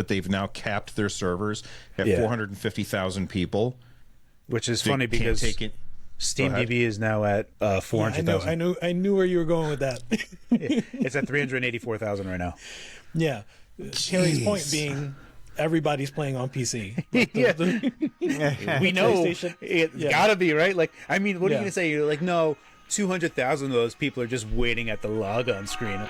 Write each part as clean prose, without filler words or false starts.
that they've now capped their servers at 450,000 people. Which is funny because SteamDB is now at 400,000. Yeah, I knew where you were going with that. It's at 384,000 right now. Yeah. Carrie's point being everybody's playing on PC. We know it's gotta be, right? Like, I mean, what are you gonna say? You're like, no, 200,000 of those people are just waiting at the logon screen.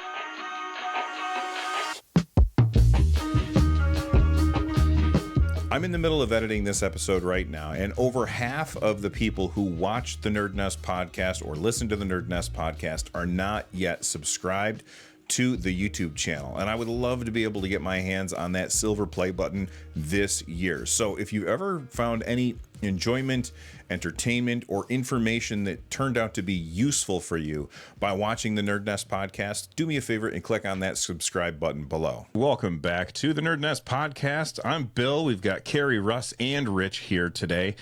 I'm in the middle of editing this episode right now, and over half of the people who watch the NerdNest podcast or listen to the NerdNest podcast are not yet subscribed to the YouTube channel, and I would love to be able to get my hands on that silver play button this year. So if you ever found any enjoyment, entertainment, or information that turned out to be useful for you by watching the NerdNest podcast, do me a favor and click on that subscribe button below. Welcome back to the NerdNest podcast. I'm Bill. We've got Carrie, Russ, and Rich here today.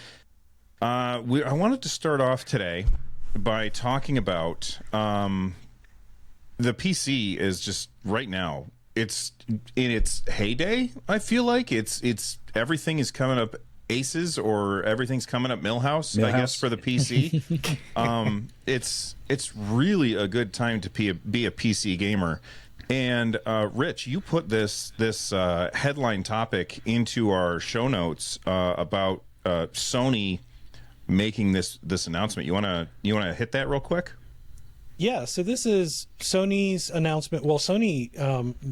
I wanted to start off today by talking about the PC is just right now, it's in its heyday. I feel like it's everything is coming up aces, or everything's coming up Millhouse. I guess, for the PC. It's really a good time to be a PC gamer. And Rich, you put this headline topic into our show notes about Sony making this announcement. You wanna hit that real quick? Yeah, so this is Sony's announcement. Well, Sony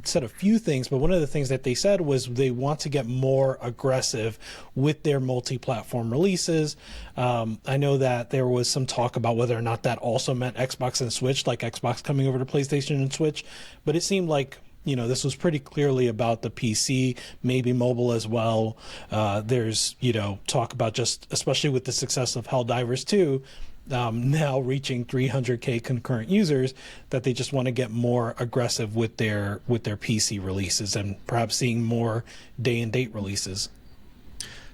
said a few things, but one of the things that they said was they want to get more aggressive with their multi-platform releases. I know that there was some talk about whether or not that also meant Xbox and Switch, like Xbox coming over to PlayStation and Switch, but it seemed like, you know, this was pretty clearly about the PC, maybe mobile as well. There's, you know, talk about just, especially with the success of Helldivers 2, now reaching 300K concurrent users, that they just want to get more aggressive with their PC releases and perhaps seeing more day and date releases.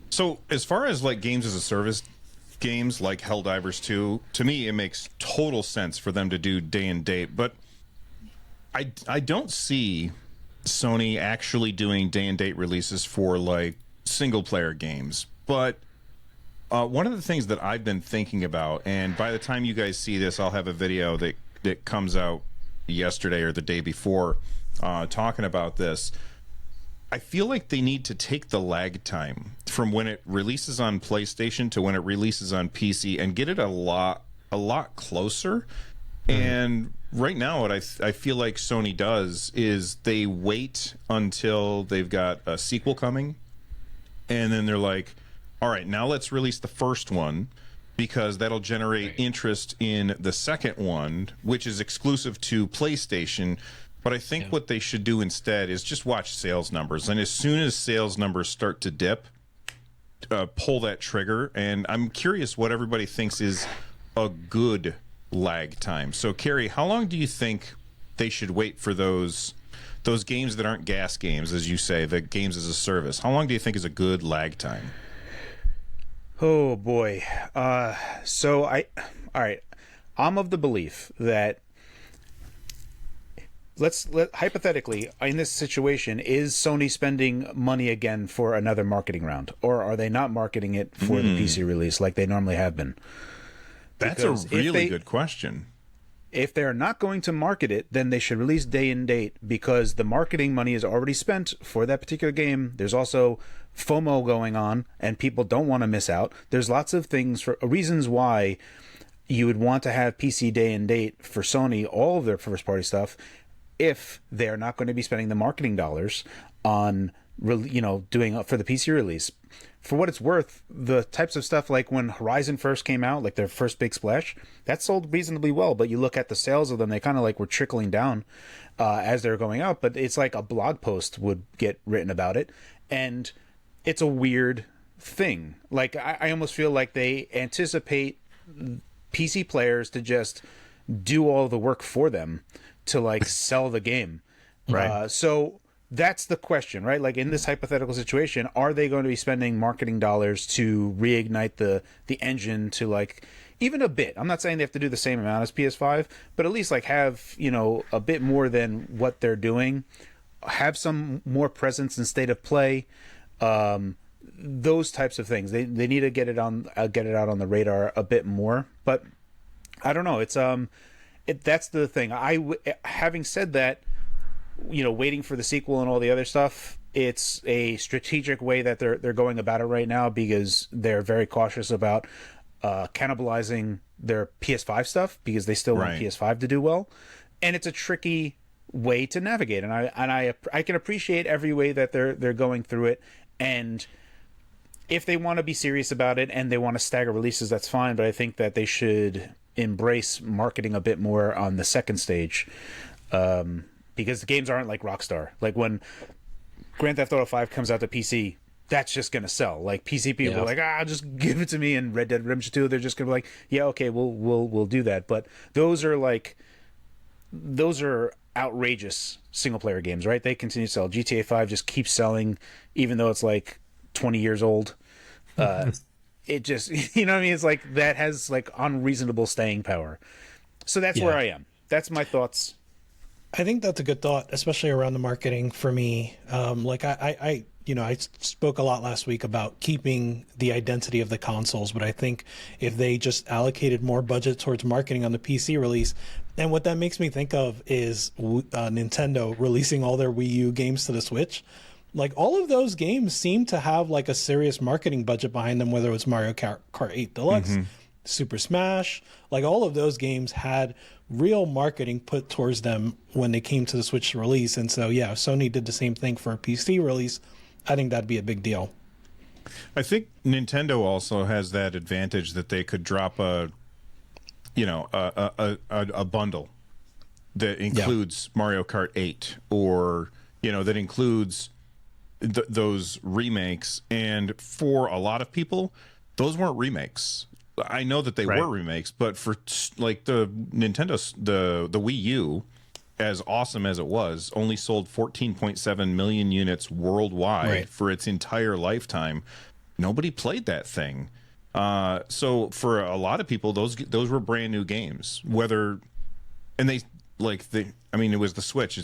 So as far as like games as a service games like Helldivers 2, to me it makes total sense for them to do day and date, but I don't see Sony actually doing day and date releases for like single player games. But one of the things that I've been thinking about, and by the time you guys see this, I'll have a video that comes out yesterday or the day before talking about this. I feel like they need to take the lag time from when it releases on PlayStation to when it releases on PC and get it a lot closer. And right now, what I feel like Sony does is they wait until they've got a sequel coming, and then they're like, all right, now let's release the first one, because that'll generate interest in the second one, which is exclusive to PlayStation. But I think what they should do instead is just watch sales numbers. And as soon as sales numbers start to dip, pull that trigger. And I'm curious what everybody thinks is a good lag time. So, Carrie, how long do you think they should wait for those games that aren't gas games, as you say, the games as a service? How long do you think is a good lag time? Oh boy. All right. I'm of the belief that hypothetically, in this situation, is Sony spending money again for another marketing round, or are they not marketing it for the PC release like they normally have been? That's a really good question. If they're not going to market it, then they should release day and date, because the marketing money is already spent for that particular game. There's also FOMO going on, and people don't want to miss out. There's lots of reasons why you would want to have PC day and date for Sony, all of their first party stuff, if they're not going to be spending the marketing dollars on, doing for the PC release. For what it's worth, the types of stuff like when Horizon first came out, like their first big splash, that sold reasonably well. But you look at the sales of them, they kind of like were trickling down as they're going out. But it's like a blog post would get written about it. And it's a weird thing. Like, I almost feel like they anticipate PC players to just do all the work for them to like sell the game. Right. So that's the question, right? Like in this hypothetical situation, are they going to be spending marketing dollars to reignite the engine to like even a bit? I'm not saying they have to do the same amount as PS5, but at least like have, a bit more than what they're doing have some more presence in state of play. Those types of things. They need to get it out on the radar a bit more. But I don't know. It's that's the thing. Having said that, waiting for the sequel and all the other stuff, it's a strategic way that they're going about it right now, because they're very cautious about cannibalizing their PS5 stuff, because they still want PS5 to do well, and it's a tricky way to navigate. And I can appreciate every way that they're going through it, and if they want to be serious about it and they want to stagger releases, that's fine. But I think that they should embrace marketing a bit more on the second stage, because the games aren't like Rockstar. Like when Grand Theft Auto 5 comes out to PC, that's just gonna sell. Like PC people are like, just give it to me. And Red Dead Redemption 2, they're just gonna be like, yeah, okay, we'll do that. But those are outrageous single player games, right? They continue to sell. GTA 5 just keeps selling, even though it's like 20 years old. It just, you know what I mean? It's like that has like unreasonable staying power. So that's where I am. That's my thoughts. I think that's a good thought, especially around the marketing for me. Like I spoke a lot last week about keeping the identity of the consoles, but I think if they just allocated more budget towards marketing on the PC release, and what that makes me think of is Nintendo releasing all their Wii U games to the Switch. Like all of those games seem to have like a serious marketing budget behind them, whether it was Mario Kart 8 Deluxe, Super Smash, like all of those games had real marketing put towards them when they came to the Switch release. And so, yeah, if Sony did the same thing for a PC release, I think that'd be a big deal. I think Nintendo also has that advantage that they could drop a bundle that includes Mario Kart 8, or, that includes those remakes. And for a lot of people, those weren't remakes. I know that they were remakes, but for like the Nintendo, the Wii U, as awesome as it was, only sold 14.7 million units worldwide for its entire lifetime. Nobody played that thing. So for a lot of people, those were brand new games. It was the Switch.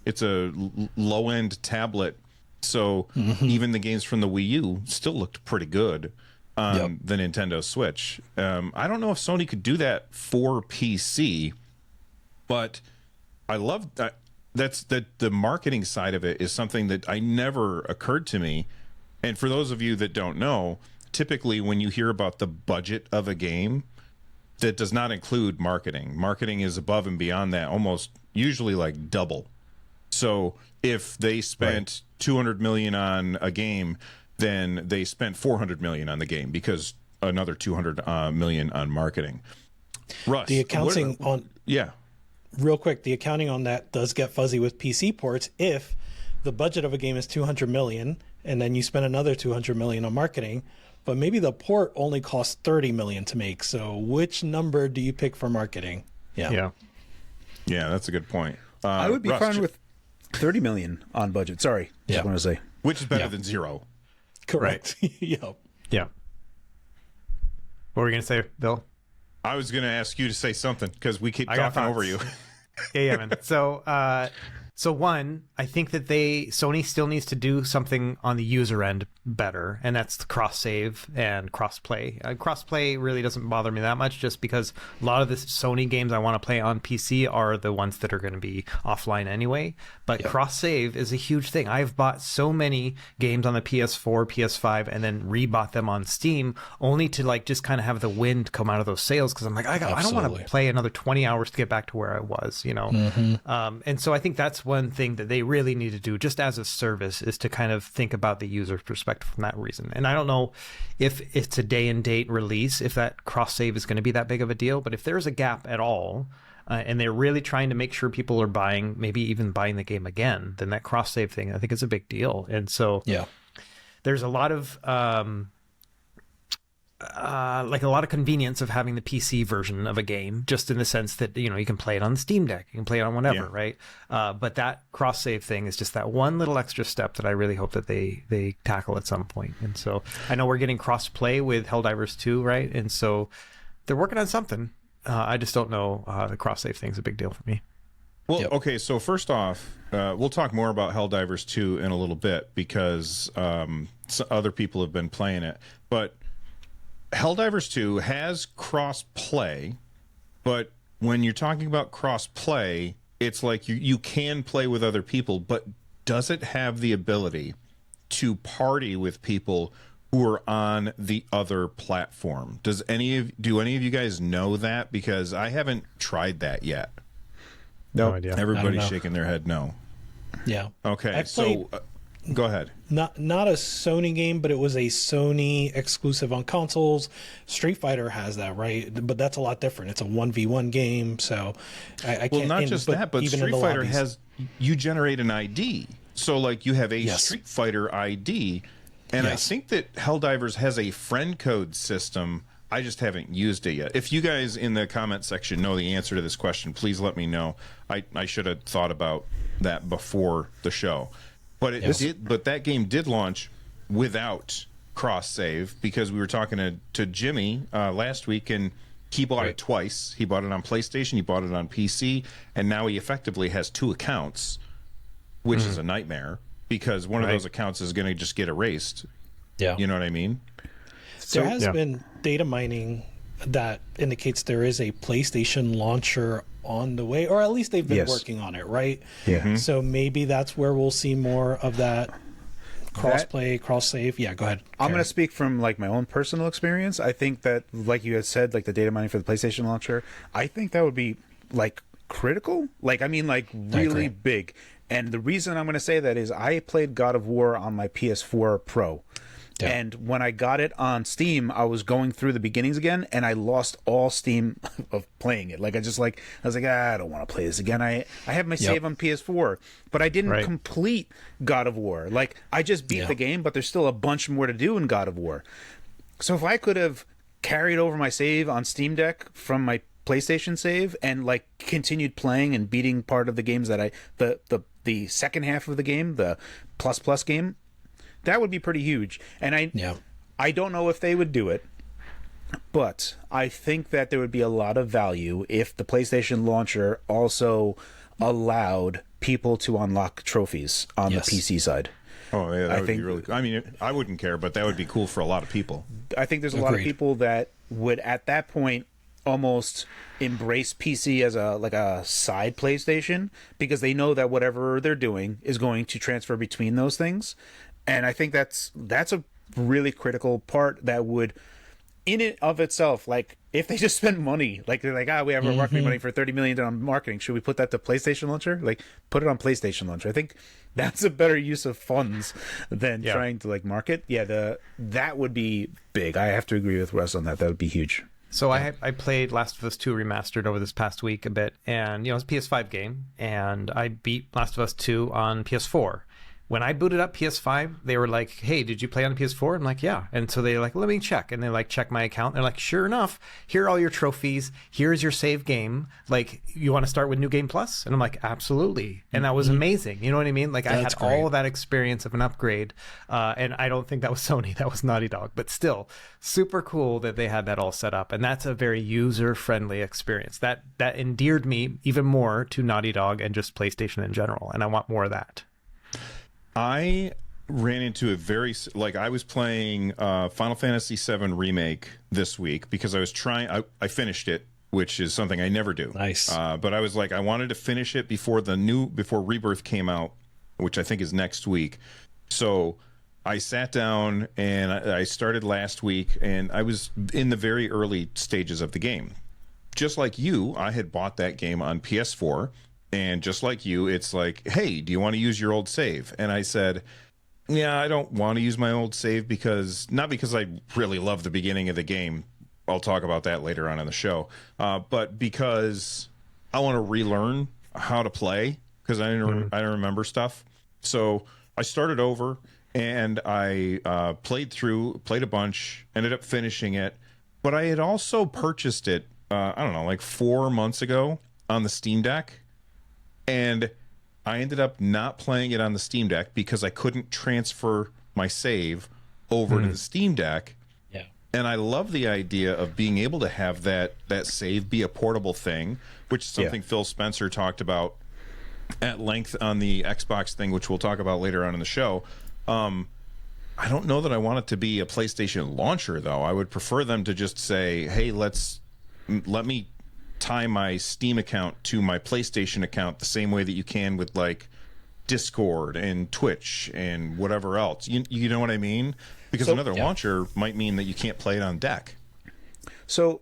It's a low end tablet. So even the games from the Wii U still looked pretty good on the Nintendo Switch. I don't know if Sony could do that for PC, but I love that. The marketing side of it is something that I never occurred to me. And for those of you that don't know, typically when you hear about the budget of a game, that does not include marketing. Marketing is above and beyond that, almost usually like double. So if they spent $200 million on a game, then they spent $400 million on the game, because another $200 million on marketing. Russ, the accounting real quick, the accounting on that does get fuzzy with PC ports. If the budget of a game is $200 million and then you spend another $200 million on marketing, but maybe the port only costs $30 million to make. So which number do you pick for marketing? Yeah, that's a good point. I would be fine with $30 million on budget. Sorry, just want to say, which is better than zero. Correct. Yeah. What were you gonna say, Bill? I was gonna ask you to say something because we keep talking over you. Yeah, man. So one, I think that Sony still needs to do something on the user end better, and that's the cross save and cross play. Cross play really doesn't bother me that much, just because a lot of the Sony games I want to play on PC are the ones that are going to be offline anyway. But cross save is a huge thing. I've bought so many games on the PS4, PS5, and then rebought them on Steam, only to like just kind of have the wind come out of those sales, because I'm like, I don't want to play another 20 hours to get back to where I was, and so I think that's one thing that they really need to do, just as a service, is to kind of think about the user's perspective from that reason. And I don't know if it's a day and date release, if that cross save is going to be that big of a deal, but if there's a gap at all, and they're really trying to make sure people are maybe even buying the game again, then that cross save thing, I think, is a big deal. And so there's a lot of convenience of having the PC version of a game, just in the sense that, you can play it on the Steam Deck, you can play it on whatever, right? But that cross save thing is just that one little extra step that I really hope that they tackle at some point. And so I know we're getting cross play with Helldivers 2, right? And so they're working on something. I just don't know. The cross save thing is a big deal for me. Well, Yep. okay, so first off, we'll talk more about Helldivers 2 in a little bit because other people have been playing it. But Helldivers 2 has cross-play, but when you're talking about cross-play, it's like you can play with other people, but does it have the ability to party with people who are on the other platform? Do any of you guys know that? Because I haven't tried that yet. No idea. Everybody's know. shaking their head no. Yeah. Okay, I played- so go ahead. Not a Sony game, but it was a Sony exclusive on consoles. Street Fighter has that, right? But that's a lot different. It's a 1v1 game, so I Well, can't. not just that, but even in Street the Fighter lobbies. you generate an ID. So, like, you have a Yes. Street Fighter ID, and I Yes. think that Helldivers has a friend code system. I just haven't used it yet. If you guys in the comment section know the answer to this question, please let me know. I should have thought about that before the show. But but that game did launch without cross save because we were talking to Jimmy last week, and he bought it twice. He bought it on PlayStation, he bought it on PC, and now he effectively has 2 accounts, which is a nightmare because one of those accounts is going to just get erased. Yeah. You know what I mean? There has been data mining that indicates there is a PlayStation launcher on the way, or at least they've been working on it, right? Yeah. So maybe that's where we'll see more of that cross-play, cross-save. Yeah, go ahead. I'm going Karen. to speak from like my own personal experience. I think that, like you had said, like the data mining for the PlayStation launcher, I think that would be like critical. Like, I mean, like really big. And the reason I'm going to say that is I played God of War on my PS4 Pro. Yeah. And when I got it on Steam, I was going through the beginnings again, and I lost all steam of playing it. Like I was like, I don't want to play this again. I have my save on PS4, but I didn't complete God of War. Like I just beat the game, but there's still a bunch more to do in God of War. So if I could have carried over my save on Steam Deck from my PlayStation save and like continued playing and beating part of the games that the second half of the game, the plus game, that would be pretty huge. And I don't know if they would do it, but I think that there would be a lot of value if the PlayStation launcher also allowed people to unlock trophies on the PC side. Oh, yeah, that would be really cool. I mean, I wouldn't care, but that would be cool for a lot of people. I think there's a lot of people that would, at that point, almost embrace PC as a side PlayStation because they know that whatever they're doing is going to transfer between those things. And I think that's a really critical part that would, in it of itself, like if they just spend money, like they're like, we have our marketing money for $30 million on marketing. Should we put that to PlayStation Launcher? Like put it on PlayStation Launcher. I think that's a better use of funds than trying to like market. Yeah, that would be big. I have to agree with Russ on that. That would be huge. So I played Last of Us 2 Remastered over this past week a bit, and it's a PS5 game, and I beat Last of Us 2 on PS4. When I booted up PS5, they were like, hey, did you play on the PS4? I'm like, yeah. And so they're like, let me check. And they like check my account. They're like, sure enough, here are all your trophies. Here's your save game. Like, you want to start with New Game Plus? And I'm like, absolutely. And that was amazing. You know what I mean? Like, I had all of that experience of an upgrade. And I don't think that was Sony. That was Naughty Dog. But still, super cool that they had that all set up. And that's a very user-friendly experience. That endeared me even more to Naughty Dog and just PlayStation in general. And I want more of that. I ran into I was playing Final Fantasy VII Remake this week because I was trying, I finished it, which is something I never do. Nice. But I was like, I wanted to finish it before Rebirth came out, which I think is next week. So I sat down and I started last week and I was in the very early stages of the game. Just like you, I had bought that game on PS4. And just like you, it's like, hey, do you want to use your old save? And I said, yeah, I don't want to use my old save not because I really love the beginning of the game. I'll talk about that later on in the show. But because I want to relearn how to play because I don't remember stuff. So I started over and I played a bunch, ended up finishing it. But I had also purchased it, I don't know, like 4 months ago on the Steam Deck. And I ended up not playing it on the Steam Deck because I couldn't transfer my save over to the Steam Deck. Yeah. And I love the idea of being able to have that save be a portable thing, which is something Phil Spencer talked about at length on the Xbox thing, which we'll talk about later on in the show. I don't know that I want it to be a PlayStation launcher, though. I would prefer them to just say, hey, let me tie my Steam account to my PlayStation account the same way that you can with like Discord and Twitch and whatever else. You know what I mean? Because another launcher might mean that you can't play it on deck. So,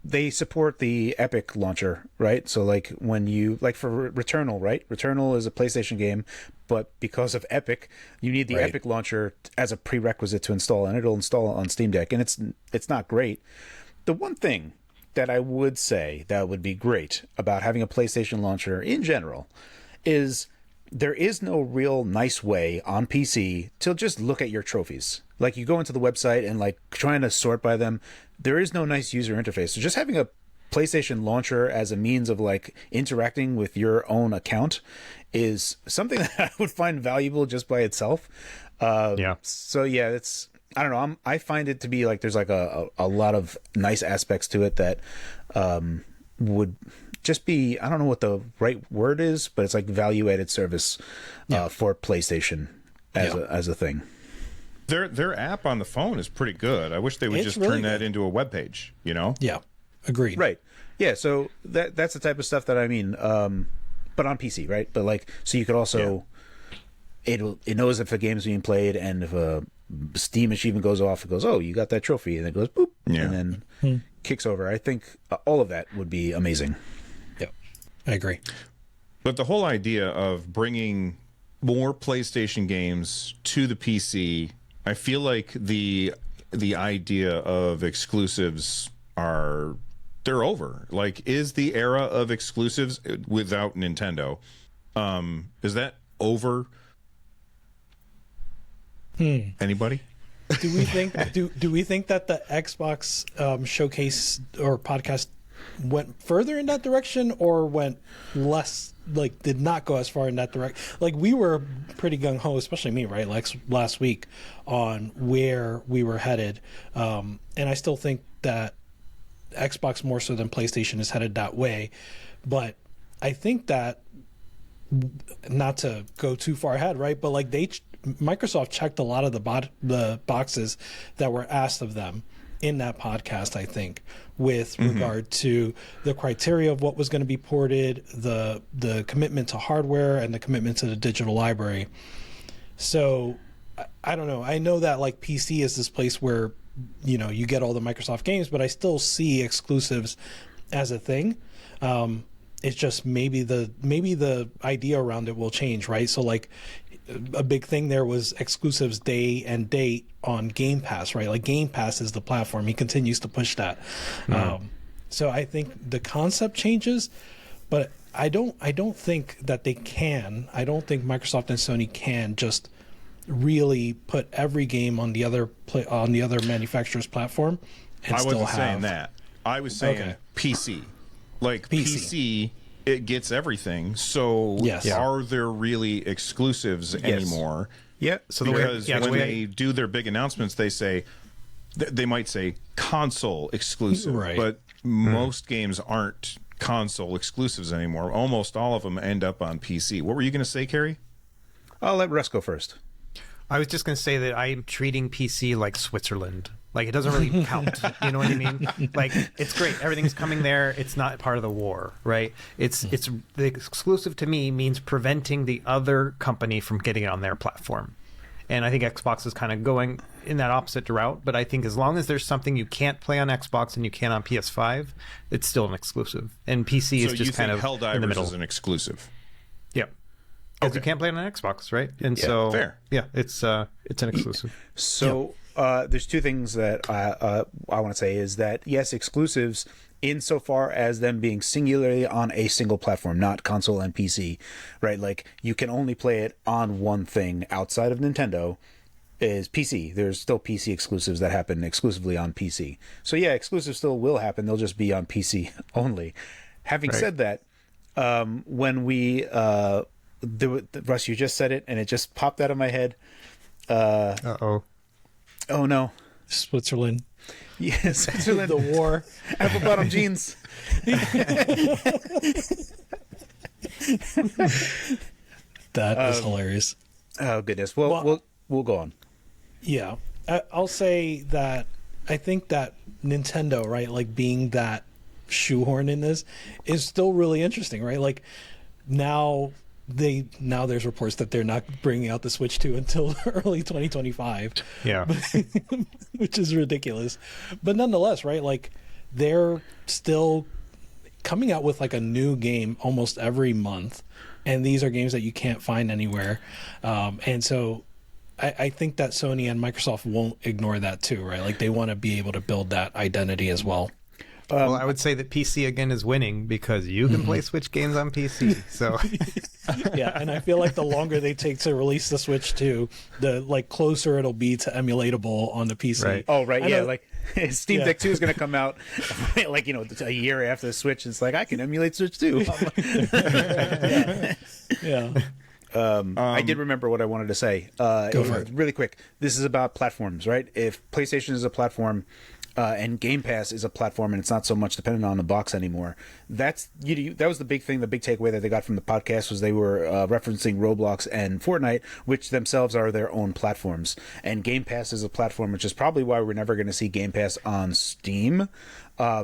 they support the Epic launcher, right? So, like, when you, like for Returnal, right? Returnal is a PlayStation game, but because of Epic, you need the Epic launcher as a prerequisite to install, and it'll install on Steam Deck, and it's not great. The one thing that I would say that would be great about having a PlayStation launcher in general is there is no real nice way on PC to just look at your trophies. Like, you go into the website and like trying to sort by them, there is no nice user interface. So just having a PlayStation launcher as a means of like interacting with your own account is something that I would find valuable just by itself. So yeah, it's, I don't know. I find it to be like there's like a lot of nice aspects to it that would just be, I don't know what the right word is, but it's like value-added service for PlayStation as a thing. Their app on the phone is pretty good. I wish they would just really turn that into a web page, you know? Yeah, agreed. Right. Yeah, so that's the type of stuff that I mean, but on PC, right? But like, so you could also, it knows if a game's being played, and if a Steam achievement goes off, it goes, oh, you got that trophy, and it goes boop, and then kicks over. I think all of that would be amazing. Yeah, I agree. But the whole idea of bringing more PlayStation games to the PC, I feel like the idea of exclusives they're over. Like, is the era of exclusives without Nintendo, is that over? Anybody? Do we think do we think that the Xbox showcase or podcast went further in that direction, or went less, like did not go as far in that direction? Like, we were pretty gung-ho, especially me, right, like last week, on where we were headed, and I still think that Xbox more so than PlayStation is headed that way. But I think that, not to go too far ahead, right, but like Microsoft checked a lot of the boxes that were asked of them in that podcast, I think, with regard to the criteria of what was going to be ported, the commitment to hardware, and the commitment to the digital library. So I don't know. I know that like PC is this place where, you know, you get all the Microsoft games, but I still see exclusives as a thing. It's just maybe the idea around it will change, right? So like, a big thing there was exclusives day and date on Game Pass, right? Like, Game Pass is the platform. He continues to push that. So I think the concept changes, but I don't think that they can. I don't think Microsoft and Sony can just really put every game on the other manufacturer's platform. And I wasn't saying that. I was saying PC. Like, PC, it gets everything. So are there really exclusives anymore? Yeah. So because when they do their big announcements, they might say console exclusive, right? But most games aren't console exclusives anymore. Almost all of them end up on PC. What were you going to say, Carrie? I'll let Russ go first. I was just going to say that I'm treating PC like Switzerland. Like, it doesn't really count. You know what I mean? Like, it's great. Everything's coming there. It's not part of the war, right? It's the exclusive to me means preventing the other company from getting it on their platform. And I think Xbox is kind of going in that opposite route. But I think as long as there's something you can't play on Xbox and you can on PS5, it's still an exclusive. And PC is just kind of in the middle. Helldivers is an exclusive. Yep. Because you can't play it on Xbox, right? And so, fair. Yeah, it's an exclusive. So there's two things that I want to say is that, yes, exclusives insofar as them being singularly on a single platform, not console and PC, right? Like, you can only play it on one thing outside of Nintendo is PC. There's still PC exclusives that happen exclusively on PC. So yeah, exclusives still will happen. They'll just be on PC only. Having said that, when we... Russ, you just said it, and it just popped out of my head. Uh-oh. Oh, no. Switzerland. Yes, Switzerland. The war. Apple bottom jeans. That is hilarious. Oh goodness. Well, we'll go on. Yeah, I'll say that I think that Nintendo, right, like being that shoehorn in this, is still really interesting, right? Like now there's reports that they're not bringing out the Switch 2 until early 2025. Yeah. Which is ridiculous. But nonetheless, right, like they're still coming out with like a new game almost every month, and these are games that you can't find anywhere. And so I think that Sony and Microsoft won't ignore that too, right? Like they want to be able to build that identity as well. Well, I would say that PC again is winning because you can play Switch games on PC. So Yeah, and I feel like the longer they take to release the Switch 2, the like closer it'll be to emulatable on the PC. Right. Oh, right. I Yeah. know- Like Steam Deck 2 is going to come out like, a year after the Switch. It's like, I can emulate Switch 2. Yeah. I did remember what I wanted to say. Go for it. Really quick. This is about platforms, right? If PlayStation is a platform and Game Pass is a platform, and it's not so much dependent on the box anymore. That was the big thing. The big takeaway that they got from the podcast was they were referencing Roblox and Fortnite, which themselves are their own platforms. And Game Pass is a platform, which is probably why we're never going to see Game Pass on Steam.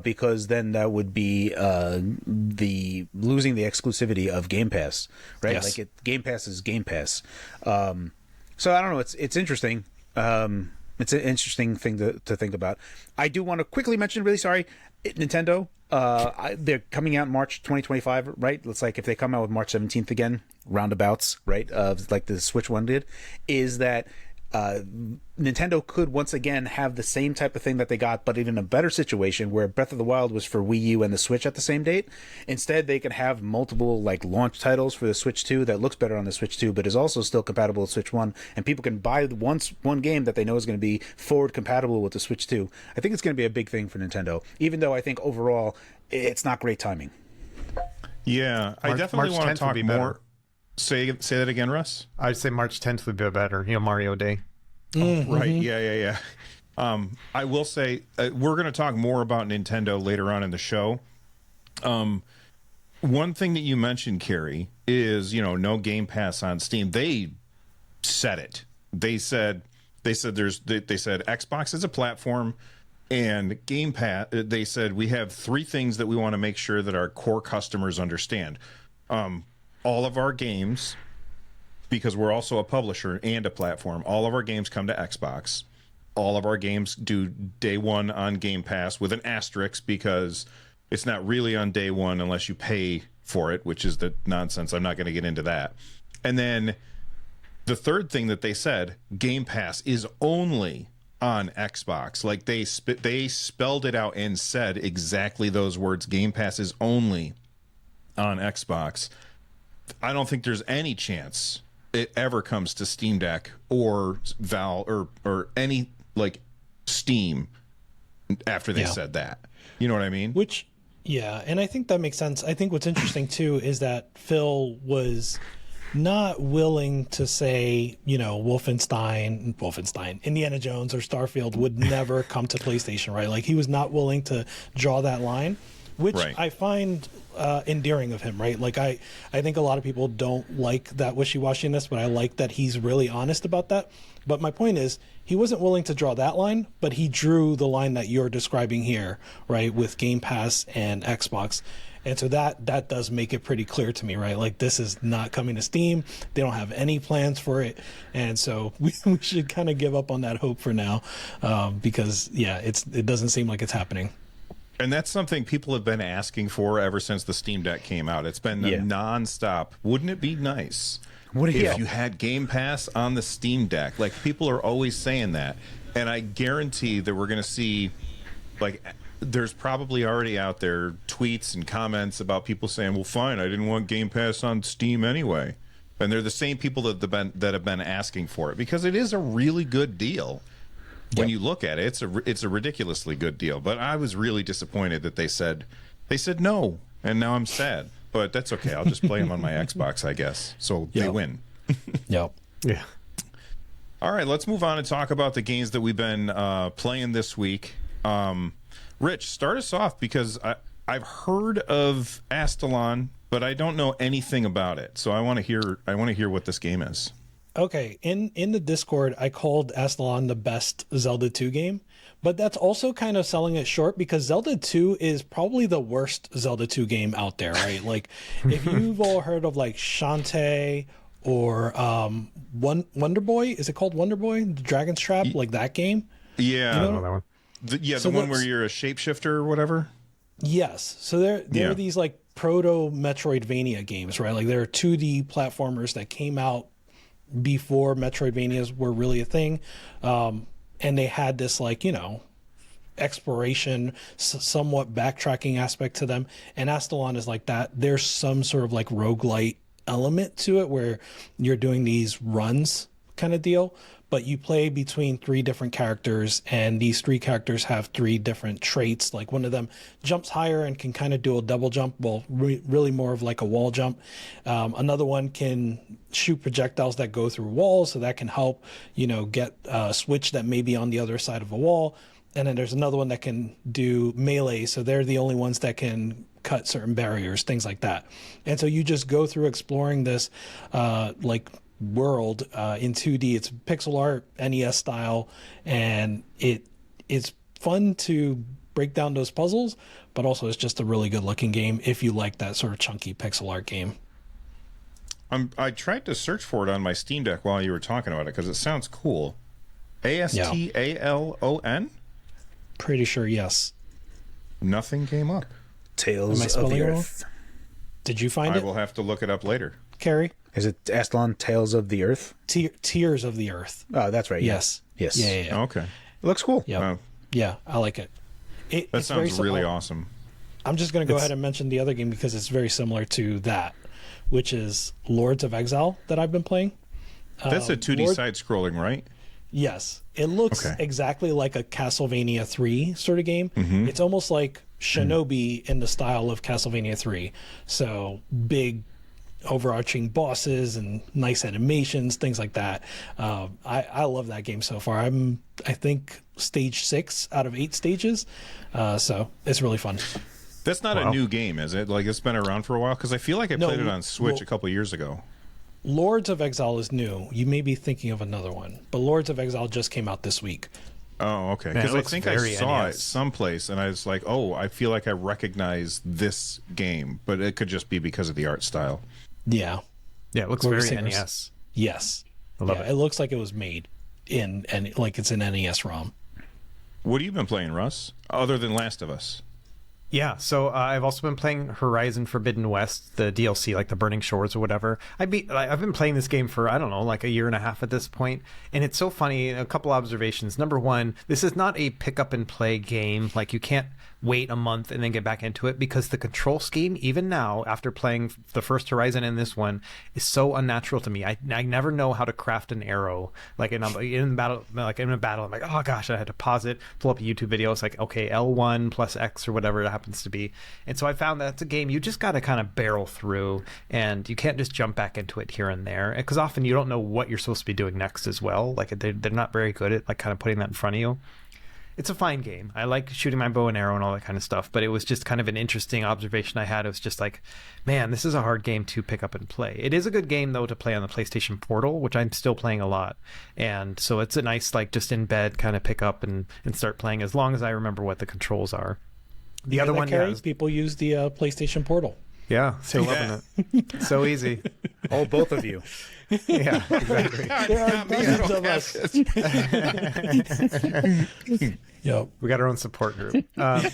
Because then that would be the losing the exclusivity of Game Pass, right? Yes. Like Game Pass is Game Pass. So I don't know. It's interesting. It's an interesting thing to think about. I do want to quickly mention, really sorry, Nintendo. They're coming out in March 2025, right? Looks like if they come out with March 17th again, roundabouts, right? Like the Switch one did, is that Nintendo could once again have the same type of thing that they got, but in a better situation where Breath of the Wild was for Wii U and the Switch at the same date. Instead, they could have multiple like launch titles for the Switch 2 that looks better on the Switch 2, but is also still compatible with Switch 1, and people can buy one game that they know is going to be forward compatible with the Switch 2. I think it's going to be a big thing for Nintendo, even though I think overall it's not great timing. Yeah, I definitely March want 10th to talk would be more. better. Say that again, Russ. I'd say March 10th would be better. Mario Day. Right. Yeah. I will say we're going to talk more about Nintendo later on in the show. One thing that you mentioned, Carrie, is no Game Pass on Steam. They said it. They said Xbox is a platform, and Game Pass. They said we have three things that we want to make sure that our core customers understand. All of our games, because we're also a publisher and a platform, all of our games come to Xbox. All of our games do day one on Game Pass with an asterisk because it's not really on day one unless you pay for it, which is the nonsense. I'm not going to get into that. And then the third thing that they said, Game Pass is only on Xbox. Like they spelled it out and said exactly those words. Game Pass is only on Xbox. I don't think there's any chance it ever comes to Steam Deck or Valve or any like Steam after they said that. You know what I mean? Yeah, and I think that makes sense. I think what's interesting too is that Phil was not willing to say, Wolfenstein, Indiana Jones, or Starfield would never come to PlayStation, right? Like he was not willing to draw that line, which Right. I find endearing of him, right? Like I think a lot of people don't like that wishy-washiness, but I like that he's really honest about that. But my point is, he wasn't willing to draw that line, but he drew the line that you're describing here, right, with Game Pass and Xbox. And so that does make it pretty clear to me, right? Like this is not coming to Steam. They don't have any plans for it. And so we should kind of give up on that hope for now because, it doesn't seem like it's happening. And that's something people have been asking for ever since the Steam Deck came out. It's been nonstop. Wouldn't it be nice if you had Game Pass on the Steam Deck? Like, people are always saying that. And I guarantee that we're going to see, like, there's probably already out there tweets and comments about people saying, well, fine, I didn't want Game Pass on Steam anyway. And they're the same people that have been asking for it because it is a really good deal. When you look at it, it's a ridiculously good deal. But I was really disappointed that they said no, and now I'm sad. But that's okay. I'll just play them on my Xbox, I guess. So they win. Yep. Yeah. All right, let's move on and talk about the games that we've been playing this week. Rich, start us off because I've heard of Astalon but I don't know anything about it. So I want to hear what this game is. Okay, in the Discord, I called Astalon the best Zelda 2 game, but that's also kind of selling it short because Zelda 2 is probably the worst Zelda 2 game out there, right? Like, if you've all heard of like Shantae or Wonder Boy, is it called Wonder Boy? The Dragon's Trap, like that game? Yeah, I don't know that one. The one where you're a shapeshifter or whatever. Yes. So there are these like proto Metroidvania games, right? Like there are 2D platformers that came out before Metroidvanias were really a thing. And they had this like, exploration, somewhat backtracking aspect to them. And Astalon is like that. There's some sort of like roguelite element to it where you're doing these runs kind of deal, but you play between 3 different characters, and these 3 characters have 3 different traits. Like one of them jumps higher and can kind of do a double jump, well, really more of like a wall jump. Another one can shoot projectiles that go through walls, so that can help, get a switch that may be on the other side of a wall. And then there's another one that can do melee, so they're the only ones that can cut certain barriers, things like that. And so you just go through exploring this world in 2D. It's pixel art, NES style, and it's fun to break down those puzzles, but also it's just a really good looking game if you like that sort of chunky pixel art game. I tried to search for it on my Steam Deck while you were talking about it because it sounds cool. Astalon? Pretty sure, yes. Nothing came up. Tales Am I of spelling the it wrong? Earth. Did you find I it, will have to look it up later. Carrie? Is it Astalon Tales of the Earth? Tears of the Earth. Oh, that's right. Yes. Yes. Yeah. Okay. It looks cool. Yeah. Yeah, I like it. That sounds really awesome. I'm just going to go ahead and mention the other game because it's very similar to that, which is Lords of Exile that I've been playing. That's a 2D side-scrolling, right? Yes. It looks exactly like a Castlevania 3 sort of game. Mm-hmm. It's almost like Shinobi in the style of Castlevania 3. So big overarching bosses and nice animations, things like that. I love that game so far. I think stage 6 out of 8 stages. So it's really fun. That's not a new game, is it? Like, it's been around for a while? Because I feel like I played it on Switch a couple years ago. Lords of Exile is new. You may be thinking of another one, but Lords of Exile just came out this week. Oh, okay. Because I think I saw it someplace, and I was like, oh, I feel like I recognize this game, but it could just be because of the art style. Yeah. Yeah, it looks very NES. Yes. I love it. It looks like it was made in, and like it's an NES ROM. What have you been playing, Russ, other than Last of Us? Yeah, so I've also been playing Horizon Forbidden West, the DLC, like the Burning Shores or whatever. I've been playing this game for, I don't know, like a year and a half at this point, and it's so funny. A couple observations. Number one, this is not a pick up and play game. Like, you can't wait a month and then get back into it, because the control scheme, even now, after playing the first Horizon and this one, is so unnatural to me. I never know how to craft an arrow. Like in a battle, I'm like, oh gosh, I had to pause it, pull up a YouTube video. It's like, okay, L1 plus X or whatever it happens to be. And so I found that's a game you just got to kind of barrel through, and you can't just jump back into it here and there, because often you don't know what you're supposed to be doing next as well. Like, they're not very good at like kind of putting that in front of you. It's a fine game. I like shooting my bow and arrow and all that kind of stuff, but it was just kind of an interesting observation I had. It was just like, man, this is a hard game to pick up and play. It is a good game, though, to play on the PlayStation Portal, which I'm still playing a lot. And so it's a nice, like, just in bed kind of pick up and start playing, as long as I remember what the controls are. The other one, people use the PlayStation Portal. Yeah, still loving it. So easy. Oh, both of you. Yeah, exactly. There are dozens of us. Yep. We got our own support group. But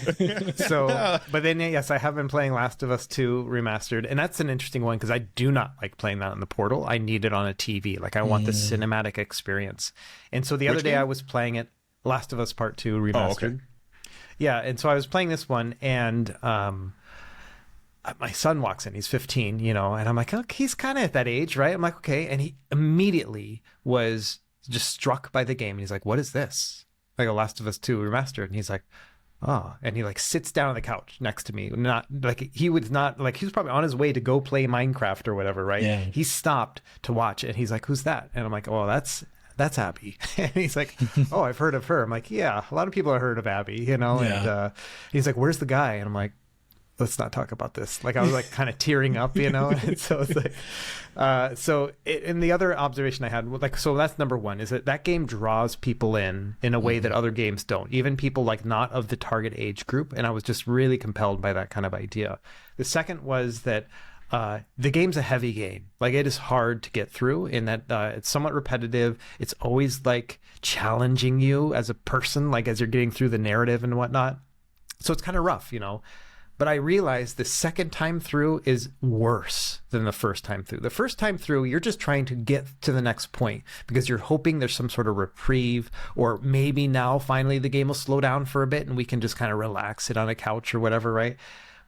then, yes, I have been playing Last of Us 2 Remastered, and that's an interesting one because I do not like playing that on the Portal. I need it on a TV. Like, I want the cinematic experience. And so the other day I was playing it, Last of Us Part 2 Remastered. Oh, okay. Yeah, and so I was playing this one, and my son walks in. He's 15, and I'm like, oh, he's kind of at that age, right? I'm like, okay. And he immediately was just struck by the game. And he's like, what is this? Like, a Last of Us 2 Remastered. And he's like, oh. And he like sits down on the couch next to me. Not like he was probably on his way to go play Minecraft or whatever, right? Yeah. He stopped to watch it. And he's like, who's that? And I'm like, oh, that's Abby. And he's like, oh, I've heard of her. I'm like, yeah, a lot of people have heard of Abby, Yeah. And he's like, where's the guy? And I'm like, let's not talk about this. Like I was like kind of tearing up, you know. And so it's like, and the other observation I had, like, so that's number one, is that game draws people in a way that other games don't, even people like not of the target age group. And I was just really compelled by that kind of idea. The second was that the game's a heavy game. Like it is hard to get through in that it's somewhat repetitive. It's always like challenging you as a person, like as you're getting through the narrative and whatnot. So it's kind of rough, you know. But I realized the second time through is worse than the first time through. The first time through, you're just trying to get to the next point because you're hoping there's some sort of reprieve, or maybe now finally the game will slow down for a bit and we can just kind of relax, sit on a couch or whatever, right?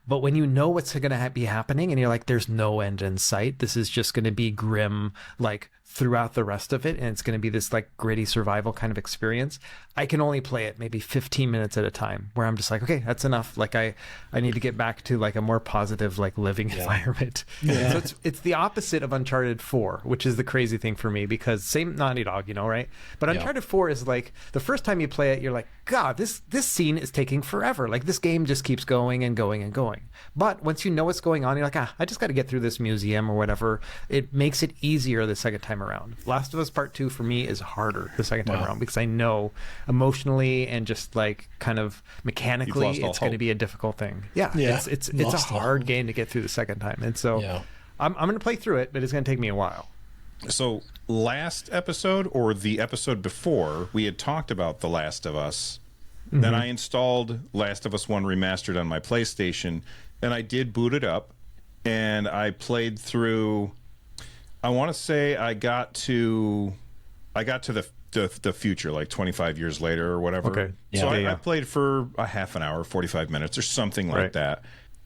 But when you know what's going to be happening and you're like, there's no end in sight, this is just going to be grim, like throughout the rest of it, and it's going to be this like gritty survival kind of experience, I can only play it maybe 15 minutes at a time, where I'm just like, okay, that's enough. Like I need to get back to like a more positive like living environment. So it's the opposite of Uncharted 4, which is the crazy thing for me, because same Naughty Dog, you know, right? But Uncharted 4 is like, the first time you play it, you're like, God, this scene is taking forever. Like this game just keeps going and going and going. But once you know what's going on, you're like, I just got to get through this museum or whatever. It makes it easier the second time around. Last of Us Part 2 for me is harder the second time around, because I know emotionally and just like kind of mechanically it's going to be a difficult thing. It's a hard game to get through the second time. And so I'm going to play through it, but it's going to take me a while. So last episode, or the episode before, we had talked about The Last of Us. Then I installed Last of Us 1 Remastered on my PlayStation, and I did boot it up, and I played through, I want to say I got to the future, like 25 years later or whatever. Okay. So I played for a half an hour, 45 minutes or something like that.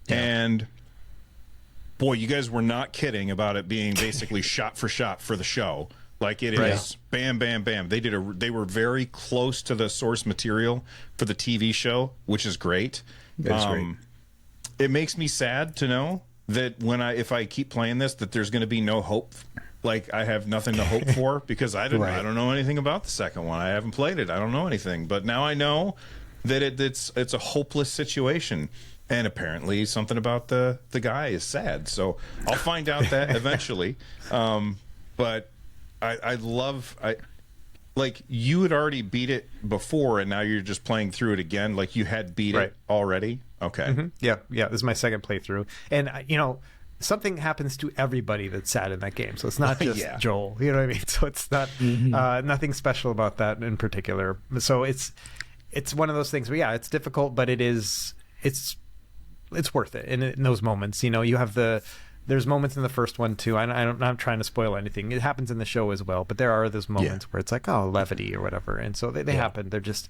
And boy, you guys were not kidding about it being basically shot for shot for the show. Like it is bam, bam, bam. They were very close to the source material for the TV show, which is great. That's great. It makes me sad to know that if I keep playing this, that there's going to be no hope. Like I have nothing to hope for, because I don't know anything about the second one. I haven't played it. I don't know anything. But now I know that it's a hopeless situation. And apparently something about the guy is sad. So I'll find out that eventually. But I like you had already beat it before, and now you're just playing through it again. Like you had beat it already. Okay. Yeah. This is my second playthrough, and you know, something happens to everybody that's sad in that game. So it's not just Joel. You know what I mean? So it's not nothing special about that in particular. So it's one of those things where it's difficult, but it's worth it in those moments. You know, you have there's moments in the first one too. I'm not trying to spoil anything. It happens in the show as well, but there are those moments where it's like, levity or whatever. And so they happen. They're just,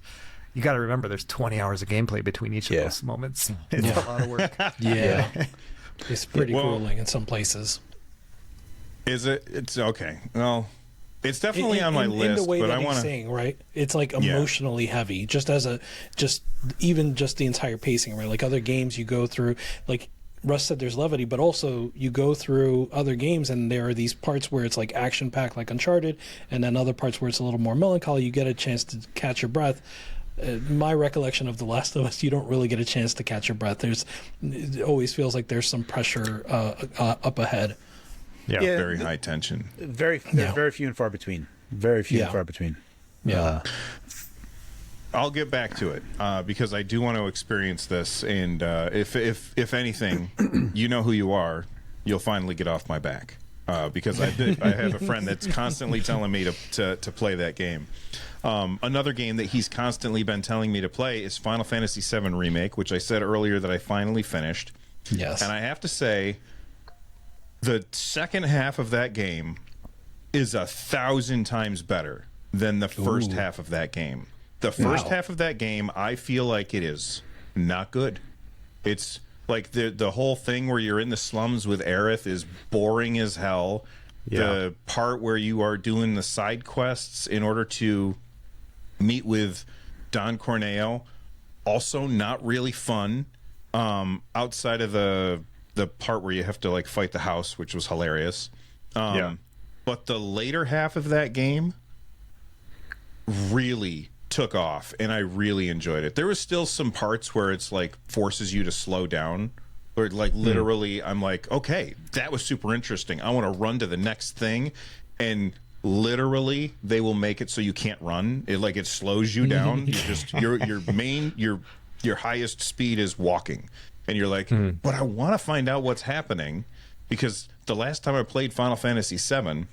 you got to remember there's 20 hours of gameplay between each of those moments. It's a lot of work. It's pretty grueling in some places. Is it? It's okay. Well, it's definitely on my list. In the way but that I want he's saying, right? It's like emotionally heavy, just even the entire pacing, right? Like other games you go through, like Russ said, there's levity, but also you go through other games and there are these parts where it's like action packed, like Uncharted, and then other parts where it's a little more melancholy. You get a chance to catch your breath. My recollection of The Last of Us, you don't really get a chance to catch your breath. It always feels like there's some pressure up ahead. Yeah, very high tension. Very few and far between. Very few and far between. Yeah. I'll get back to it because I do want to experience this, and if anything, you know who you are. You'll finally get off my back because I have a friend that's constantly telling me to play that game. Another game that he's constantly been telling me to play is Final Fantasy VII Remake, which I said earlier that I finally finished. Yes, and I have to say, the second half of that game is 1,000 times better than the first half of that game. The first half of that game, I feel like it is not good. It's like the whole thing where you're in the slums with Aerith is boring as hell. The part where you are doing the side quests in order to meet with Don Corneo, also not really fun. Outside of the part where you have to like fight the house, which was hilarious. But the later half of that game really took off, and I really enjoyed it. There was still some parts where it's like forces you to slow down Or like literally, I'm like, okay, that was super interesting. I want to run to the next thing, and literally, they will make it so you can't run. It slows you down. You just your highest speed is walking, and you're like, but I want to find out what's happening, because the last time I played Final Fantasy VII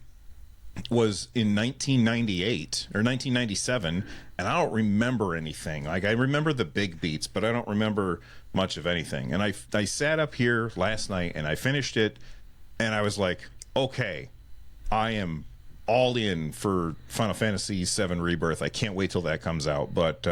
was in 1998 or 1997, and I don't remember anything. Like, I remember the big beats, but I don't remember much of anything. And I sat up here last night and I finished it, and I was like, okay, I am all in for Final Fantasy VII Rebirth. I can't wait till that comes out. But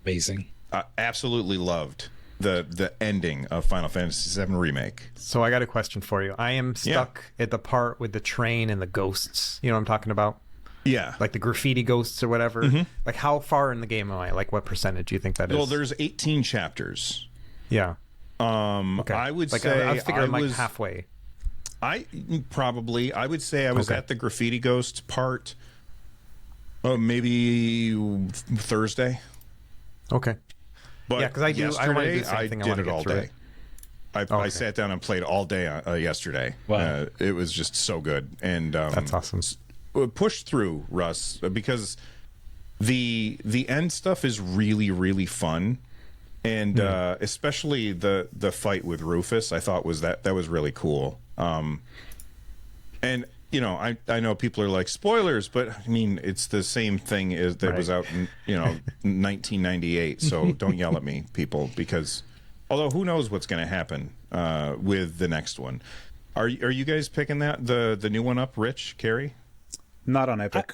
Amazing. I absolutely loved the ending of Final Fantasy VII Remake. So I got a question for you. I am stuck at the part with the train and the ghosts. You know what I'm talking about? Yeah. Like the graffiti ghosts or whatever. Like, how far in the game am I? Like, what percentage do you think that is? Well, there's 18 chapters. Yeah. Okay. I would like, say I was figuring like was halfway. I would say I was at the graffiti ghost part. Oh, maybe Thursday. Okay. But yeah, because I do. I want to do the same thing. I did want to it get all through day. it. I sat down and played all day yesterday. Wow. It was just so good, and That's awesome. Push through, Russ, because the end stuff is really, really fun, and especially the fight with Rufus, I thought that was really cool. And you know, I know people are like, spoilers, but I mean, it's the same thing as that was out in 1998. So don't yell at me, people, because although who knows what's going to happen with the next one. Are you guys picking the new one up, Rich, Carrie? Not on Epic.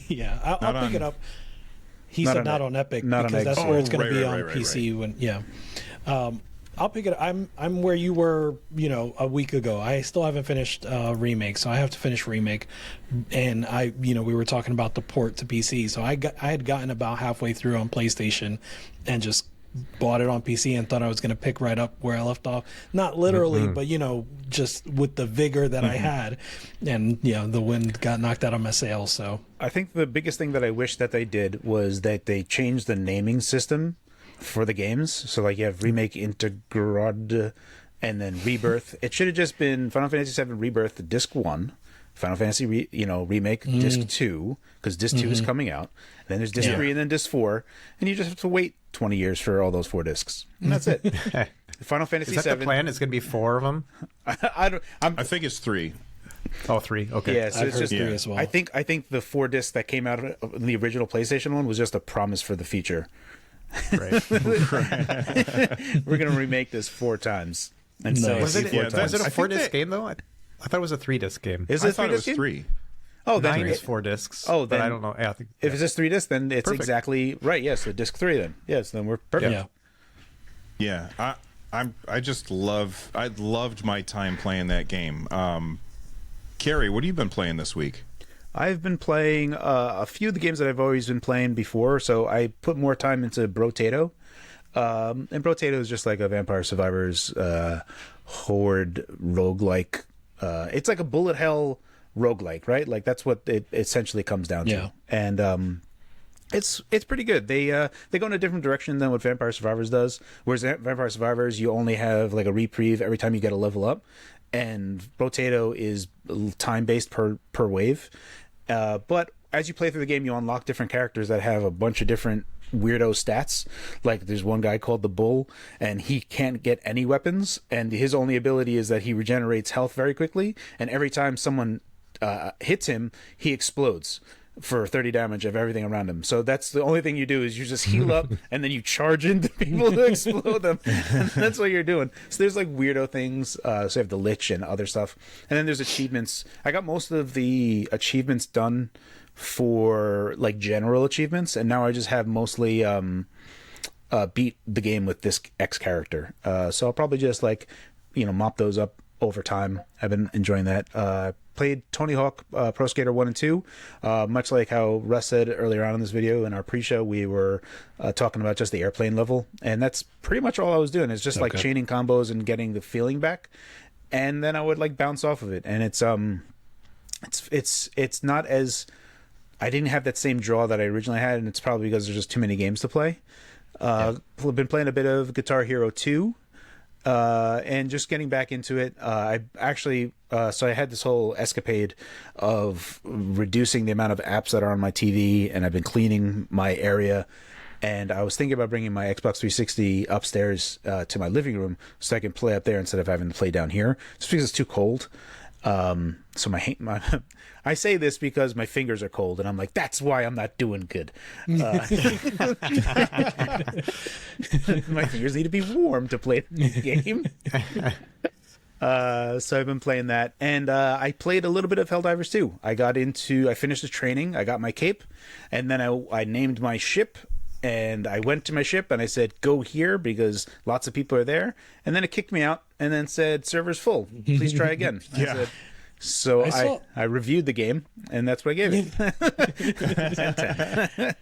Yeah, I'll pick it up. He said not on Epic not because on that's Xbox. where it's going to be right, on PC. When I'll pick it up. I'm where you were, a week ago. I still haven't finished Remake, so I have to finish Remake. And we were talking about the port to PC, so I had gotten about halfway through on PlayStation, and just bought it on PC and thought I was going to pick right up where I left off. Not literally, but just with the vigor that I had, and the wind got knocked out of my sails. So I think the biggest thing that I wish that they did was that they changed the naming system for the games. So like you have Remake, Integrad, and then Rebirth. It should have just been Final Fantasy VII Rebirth Disc 1, Final Fantasy Remake Disc 2, because Disc 2 is coming out. And then there's Disc 3 and then Disc 4, and you just have to wait 20 years for all those 4 discs. And that's it. Final Fantasy Is that 7. the plan? It's going to be 4 of them? I think it's 3. Oh, 3. Okay. Yeah, so I've it's heard just 3 as well. I think the 4 discs that came out of the original PlayStation one was just a promise for the future. Right. We're gonna remake this 4 times. And so Was it, four yeah, times. was it a I 4 think disc that- game, though? I thought it was a 3 disc game. Is I it thought 3 it was disc game? 3. Oh, then 9 is 4 discs. Oh, but then I don't know. Yeah, I think, if it's just 3 discs, then it's Perfect. exactly right. Yes, so disc 3 then. Yes, then we're perfect. yeah. Yeah, I loved my time playing that game. Carrie, what have you been playing this week? I've been playing a few of the games that I've always been playing before, so I put more time into Brotato. And Brotato is just like a Vampire Survivors horde roguelike. It's like a bullet hell roguelike, right? Like that's what it essentially comes down to. Yeah. And it's pretty good. They go in a different direction than what Vampire Survivors does. Whereas Vampire Survivors, you only have like a reprieve every time you get a level up, and Brotato is time based per wave. But as you play through the game, you unlock different characters that have a bunch of different weirdo stats. Like there's one guy called the Bull, and he can't get any weapons, and his only ability is that he regenerates health very quickly, and every time someone hits him, he explodes for 30 damage of everything around him. So that's the only thing you do is you just heal up and then you charge into people to explode them. And that's what you're doing. So there's like weirdo things. So you have the Lich and other stuff. And then there's achievements. I got most of the achievements done for like general achievements, and now I just have mostly beat the game with this X character. So I'll probably just like, mop those up over time. I've been enjoying that. Played Tony Hawk Pro Skater 1 and 2. Much like how Russ said earlier on in this video, in our pre-show, we were talking about just the airplane level. And that's pretty much all I was doing. It's just like chaining combos and getting the feeling back. And then I would like bounce off of it. And it's not as... I didn't have that same draw that I originally had, and it's probably because there's just too many games to play. I've been playing a bit of Guitar Hero 2. and just getting back into it. I actually, so I had this whole escapade of reducing the amount of apps that are on my TV, and I've been cleaning my area. And I was thinking about bringing my Xbox 360 upstairs to my living room so I can play up there instead of having to play down here, just because it's too cold. So my I say this because my fingers are cold, and I'm like, that's why I'm not doing good. My fingers need to be warm to play the game. So I've been playing that, and I played a little bit of Helldivers 2. I finished the training, I got my cape, and then I named my ship. And I went to my ship and I said, go here because lots of people are there. And then it kicked me out and then said, server's full. Please try again. Yeah. I reviewed the game and that's what I gave it.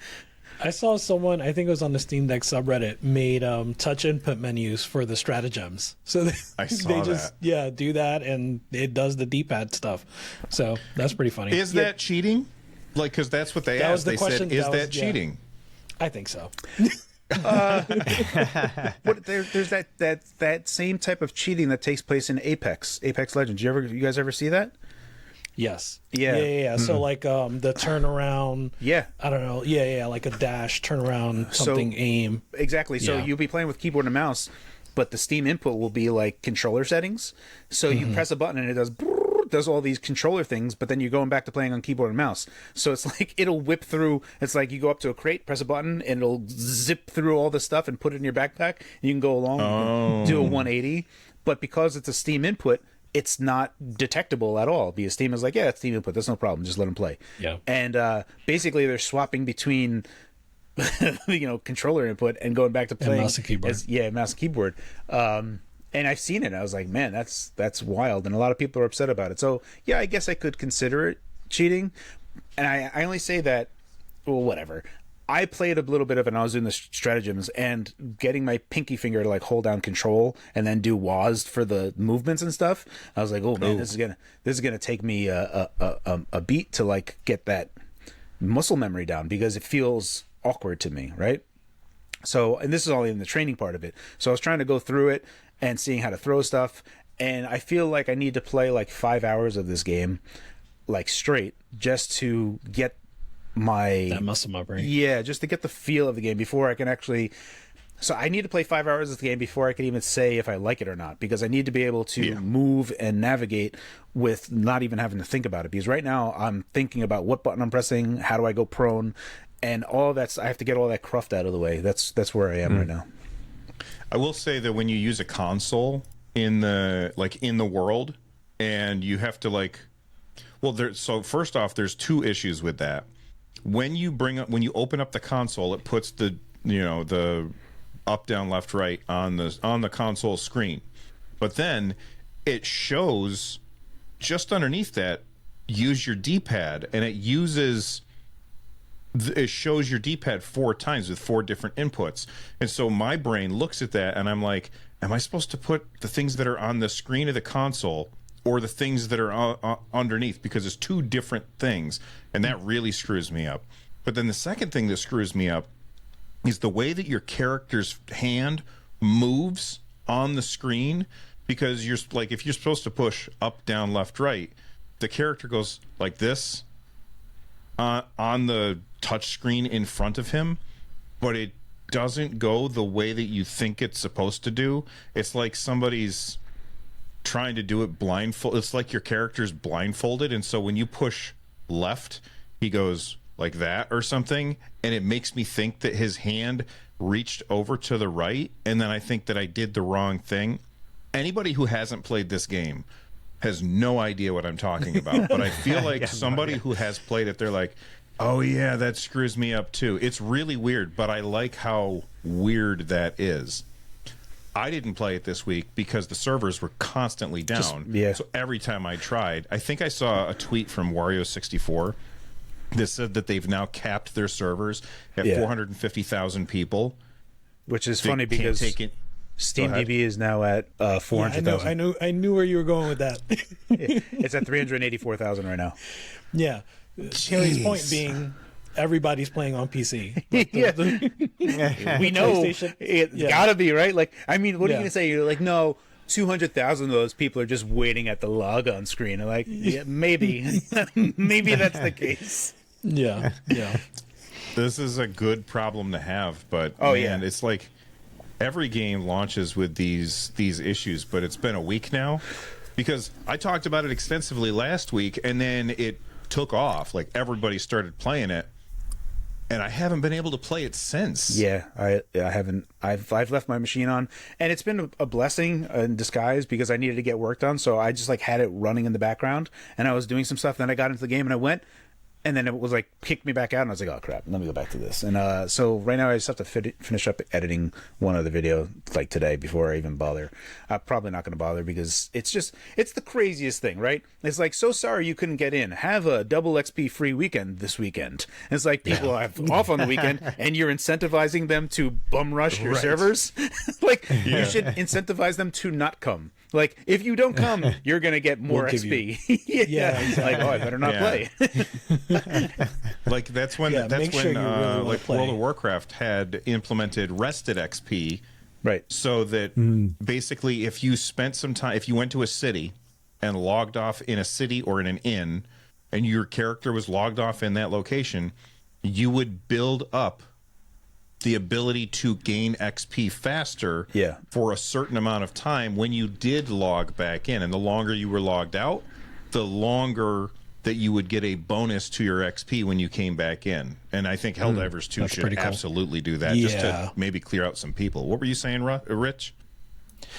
I saw someone, I think it was on the Steam Deck subreddit, made touch input menus for the stratagems. So I saw they just that. do that, and it does the D-pad stuff. So that's pretty funny. Is that cheating? Like, because that's what they That was asked. the They question. said, is That that was- yeah. cheating? I think so. There's that same type of cheating that takes place in Apex Legends. You guys ever see that? Yes. Yeah. Yeah. So like the turnaround. Yeah. I don't know. Yeah. Like a dash, turnaround, something, aim. Exactly. So Yeah. you'll be playing with keyboard and mouse, but the Steam input will be like controller settings. So you press a button and it does all these controller things, but then you're going back to playing on keyboard and mouse. So it's like it'll whip through. It's like you go up to a crate, press a button, and it'll zip through all the stuff and put it in your backpack. And you can go along and do a 180. But because it's a Steam input, it's not detectable at all because Steam is like, yeah, it's Steam input. That's no problem. Just let them play. Yeah. And basically, they're swapping between controller input and going back to playing mouse and keyboard. Mouse and keyboard. And I've seen it. And I was like, man, that's wild. And a lot of people are upset about it. So yeah, I guess I could consider it cheating. And I only say that, well, whatever. I played a little bit of it and I was doing the stratagems and getting my pinky finger to like hold down control and then do WASD for the movements and stuff. I was like, oh man, this is gonna take me a beat to like get that muscle memory down because it feels awkward to me, right? So, and this is all in the training part of it. So I was trying to go through it and seeing how to throw stuff. And I feel like I need to play like 5 hours of this game, like straight, just to get That muscle memory. Yeah, just to get the feel of the game before I can actually. So I need to play 5 hours of the game before I can even say if I like it or not, because I need to be able to move and navigate with not even having to think about it. Because right now I'm thinking about what button I'm pressing, how do I go prone, and all that's. I have to get all that cruft out of the way. That's where I am right now. I will say that when you use a console in the world, and you have to so first off, there's two issues with that. When you open up the console, it puts the up, down, left, right on the console screen, but then it shows just underneath that, use your D-pad, and it shows your D-pad 4 times with 4 different inputs. And so my brain looks at that and I'm like, am I supposed to put the things that are on the screen of the console or the things that are underneath? Because it's 2 different things, and that really screws me up. But then the second thing that screws me up is the way that your character's hand moves on the screen, because you're like, if you're supposed to push up, down, left, right, the character goes like this on the touch screen in front of him, but it doesn't go the way that you think it's supposed to do. It's like somebody's trying to do it blindfold. It's like your character's blindfolded, and so when you push left, he goes like that or something, and it makes me think that his hand reached over to the right, and then I think that I did the wrong thing. Anybody who hasn't played this game has no idea what I'm talking about, but I feel like somebody who has played it, they're like, oh yeah, that screws me up too. It's really weird, but I like how weird that is. I didn't play it this week because the servers were constantly down. So every time I tried, I think I saw a tweet from Wario64 that said that they've now capped their servers at 450,000 people. Which is funny because SteamDB is now at 400,000. Yeah, I knew where you were going with that. It's at 384,000 right now. Yeah. Harry's point being, everybody's playing on PC. We know PlayStation- it's yeah. gotta be, right? Like, I mean, what are you Yeah. gonna say? You're like, no, 200,000 of those people are just waiting at the log on screen. I'm like, yeah, maybe, maybe that's the case. Yeah. This is a good problem to have, but Oh, man, yeah. it's like every game launches with these issues, but it's been a week now because I talked about it extensively last week, and then it took off. Like everybody started playing it, and I haven't been able to play it since. Yeah, I haven't. I've left my machine on, and it's been a blessing in disguise because I needed to get work done. So I just like had it running in the background, and I was doing some stuff. Then I got into the game, and I went. And then it was like kicked me back out, and I was like, "Oh crap! Let me go back to this." And so right now I just have to finish up editing one other video like today before I even bother. I'm probably not going to bother because it's the craziest thing, right? It's like, so sorry you couldn't get in. Have a double XP free weekend this weekend. And it's like people have off on the weekend, and you're incentivizing them to bum rush your servers. Like you should incentivize them to not come. Like if you don't come, you're going to get more We'll give XP. Yeah, exactly. Like, oh, I better not Yeah. play. Like that's when Yeah, make sure you really wanna like play. World of Warcraft had implemented rested XP, Right. so that basically if you spent some time, if you went to a city and logged off in a city or in an inn, and your character was logged off in that location, you would build up the ability to gain XP faster Yeah. for a certain amount of time when you did log back in. And the longer you were logged out, the longer that you would get a bonus to your XP when you came back in. And I think Helldivers 2 That's should pretty cool. absolutely do that, just Yeah. to maybe clear out some people. What were you saying, Rich?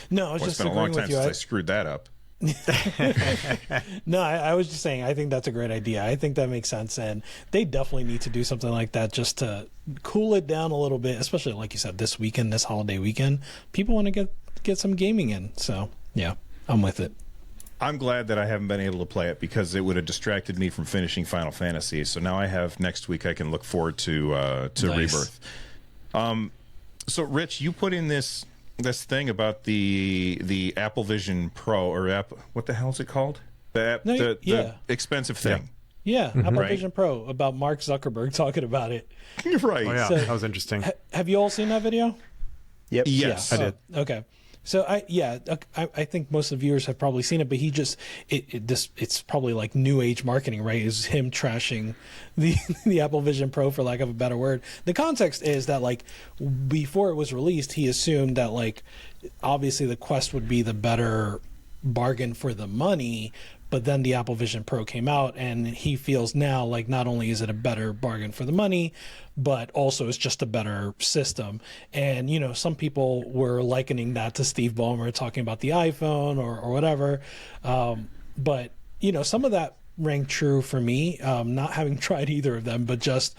No, I was Well, just it's been a long agreeing time with you. since I screwed that up. No, I was just saying, I think that's a great idea. I think that makes sense. And they definitely need to do something like that just to cool it down a little bit, especially like you said, this weekend, this holiday weekend. People want to get some gaming in. So, yeah, I'm with it. I'm glad that I haven't been able to play it because it would have distracted me from finishing Final Fantasy. So now I have next week I can look forward to Nice. Rebirth. So Rich, you put in this thing about the Apple Vision Pro or what the hell is it called? The expensive thing. Yeah, Apple Right. Vision Pro, about Mark Zuckerberg talking about it. Right. Oh yeah, So- that was interesting. Have you all seen that video? Yep. Yes. I did. Okay. So I think most of the viewers have probably seen it, but he just it's probably like new age marketing, right? Is him trashing the Apple Vision Pro, for lack of a better word. The context is that like before it was released, he assumed that like obviously the Quest would be the better bargain for the money, but then the Apple Vision Pro came out, and he feels now like not only is it a better bargain for the money, but also it's just a better system. And, you know, some people were likening that to Steve Ballmer talking about the iPhone or whatever. But, you know, some of that rang true for me, not having tried either of them, but just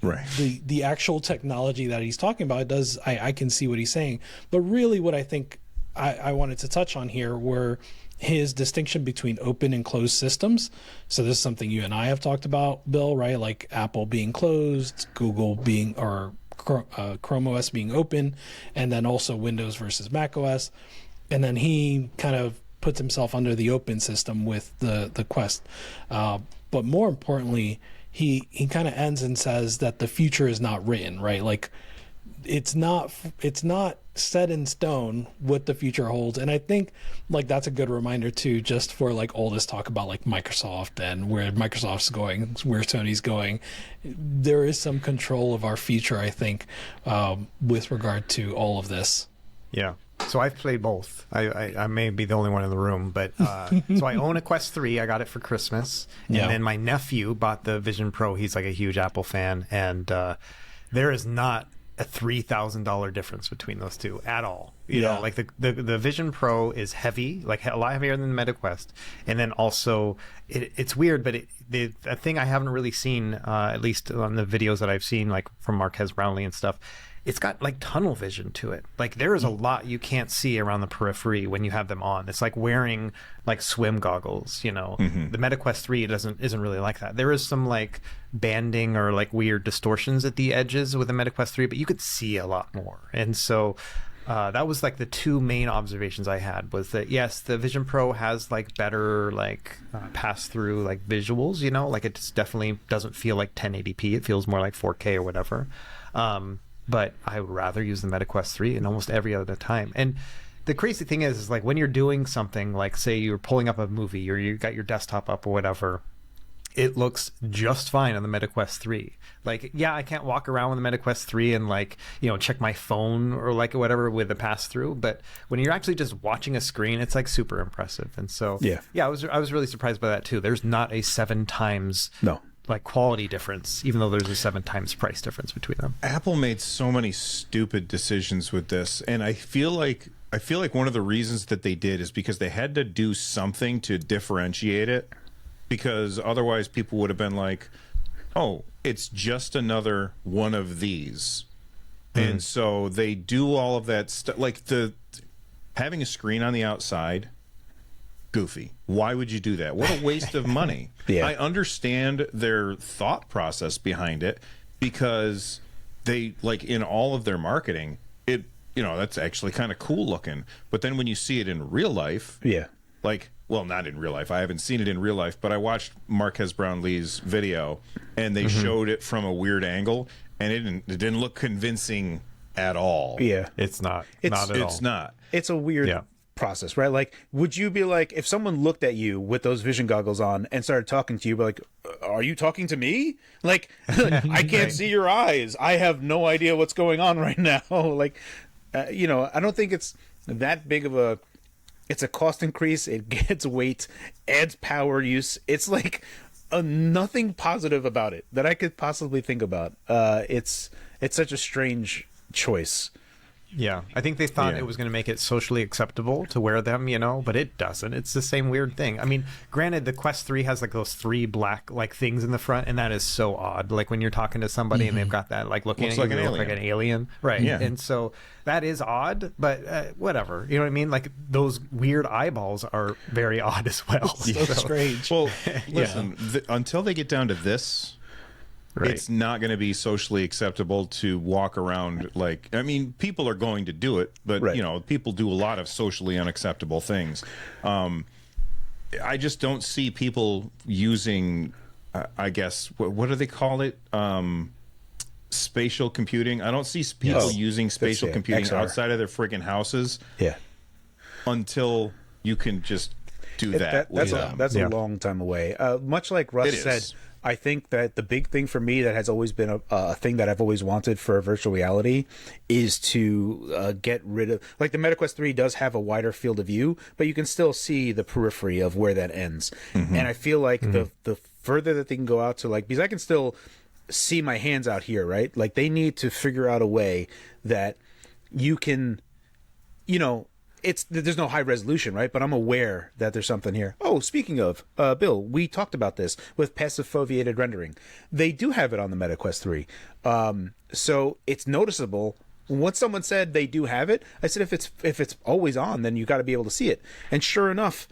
Right. the actual technology that he's talking about does, I can see what he's saying. But really what I think I wanted to touch on here were his distinction between open and closed systems. So this is something you and I have talked about, Bill, right? Like Apple being closed, Google being, or Chrome OS being open, and then also Windows versus Mac OS. And then he kind of puts himself under the open system with the Quest. But more importantly, he kind of ends and says that the future is not written, right? Like it's not set in stone what the future holds. And I think like that's a good reminder too, just for like all this talk about like Microsoft and where Microsoft's going, where Sony's going. There is some control of our future, I think, with regard to all of this. Yeah. So I've played both. I may be the only one in the room, but so I own a Quest 3. I got it for Christmas, and Yeah. then my nephew bought the Vision Pro. He's like a huge Apple fan, and there is not a $3,000 difference between those two at all. You Yeah. know, like the Vision Pro is heavy, like a lot heavier than the MetaQuest, and then also it's weird, but the thing I haven't really seen, at least on the videos that I've seen, like from Marquez Brownlee and stuff. It's got like tunnel vision to it. Like there is a lot you can't see around the periphery when you have them on. It's like wearing like swim goggles, you know. The MetaQuest 3 isn't really like that. There is some like banding or like weird distortions at the edges with the MetaQuest 3, but you could see a lot more. And so that was like the two main observations I had, was that yes, the Vision Pro has like better like pass through like visuals, you know, like it just definitely doesn't feel like 1080p. It feels more like 4K or whatever. But I would rather use the MetaQuest 3 in almost every other time. And the crazy thing is like when you're doing something like, say you're pulling up a movie or you got your desktop up or whatever, it looks just fine on the MetaQuest 3. Like, yeah, I can't walk around with the MetaQuest 3 and like, you know, check my phone or like whatever with the pass through. But when you're actually just watching a screen, it's like super impressive. And so, yeah, I was really surprised by that too. There's not a 7 times like quality difference, even though there's a 7 times price difference between them. Apple made so many stupid decisions with this, and I feel like one of the reasons that they did is because they had to do something to differentiate it, because otherwise people would have been like, oh, it's just another one of these. And so they do all of that stuff, like having a screen on the outside, goofy. Why would you do that? What a waste of money. I understand their thought process behind it, because they, like, in all of their marketing, it, you know, that's actually kind of cool looking. But then when you see it in real life, like, well, not in real life, I haven't seen it in real life, but I watched Marquez Brownlee's video, and they showed it from a weird angle, and it didn't look convincing at all. It's not. Not at all. It's not. It's a weird process, right? Like, would you be like, if someone looked at you with those vision goggles on and started talking to you, be like, are you talking to me? Like, I can't see your eyes. I have no idea what's going on right now. Like, you know, I don't think it's that big of a, it's a cost increase. It gets weight, adds power use. It's like nothing positive about it that I could possibly think about. It's such a strange choice. Yeah, I think they thought it was going to make it socially acceptable to wear them, you know, but it doesn't. It's the same weird thing. I mean, granted, the Quest 3 has like those 3 black like things in the front, and that is so odd. Like when you're talking to somebody and they've got that like looking Looks at like you, an they look like an alien, right? Yeah. And so that is odd, but whatever. You know what I mean? Like those weird eyeballs are very odd as well. So strange. Well, listen, until they get down to this, it's not going to be socially acceptable to walk around like, I mean, people are going to do it, but you know, people do a lot of socially unacceptable things. I just don't see people using, I guess, what do they call it? Spatial computing. I don't see people using spatial computing XR. Outside of their friggin' houses. Until you can just do that. That's a long time away. Much like Russ said, I think that the big thing for me that has always been a thing that I've always wanted for virtual reality is to get rid of, like, the MetaQuest 3 does have a wider field of view, but you can still see the periphery of where that ends. And I feel like the further that they can go out to, like, because I can still see my hands out here, right? Like, they need to figure out a way that you can, you know, there's no high resolution, right? But I'm aware that there's something here. Oh, speaking of, Bill, we talked about this with passive foveated rendering. They do have it on the MetaQuest 3. So it's noticeable. Once someone said they do have it, I said, if it's always on, then you got to be able to see it. And sure enough,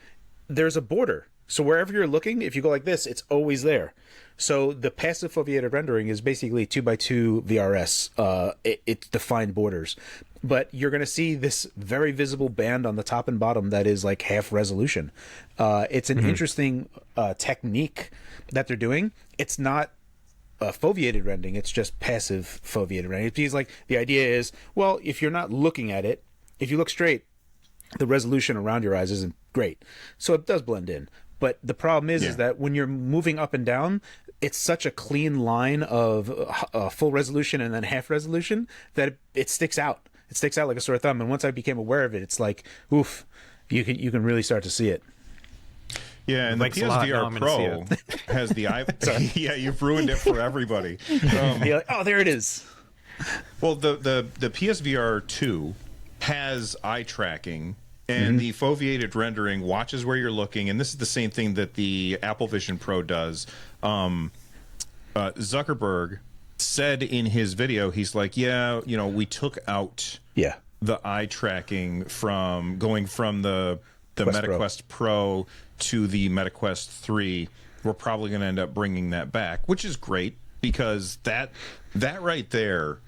there's a border. So wherever you're looking, if you go like this, it's always there. So the passive foveated rendering is basically 2x2 VRS. It's defined borders. But you're going to see this very visible band on the top and bottom that is like half resolution. It's an interesting technique that they're doing. It's not foveated rendering. It's just passive foveated rendering. Because like the idea is, well, if you're not looking at it, if you look straight, the resolution around your eyes isn't great. So it does blend in. But the problem is that when you're moving up and down, it's such a clean line of full resolution and then half resolution that it sticks out. It sticks out like a sore thumb. And once I became aware of it, it's like, oof, you can really start to see it. Yeah, and the PSVR Pro has the eye. Yeah, you've ruined it for everybody. You're like, oh, there it is. Well, the PSVR 2 has eye tracking. And the foveated rendering watches where you're looking, and this is the same thing that the Apple Vision Pro does. Zuckerberg said in his video, he's like, yeah, you know, we took out the eye tracking from going from the MetaQuest Pro to the MetaQuest 3. We're probably going to end up bringing that back, which is great, because that right there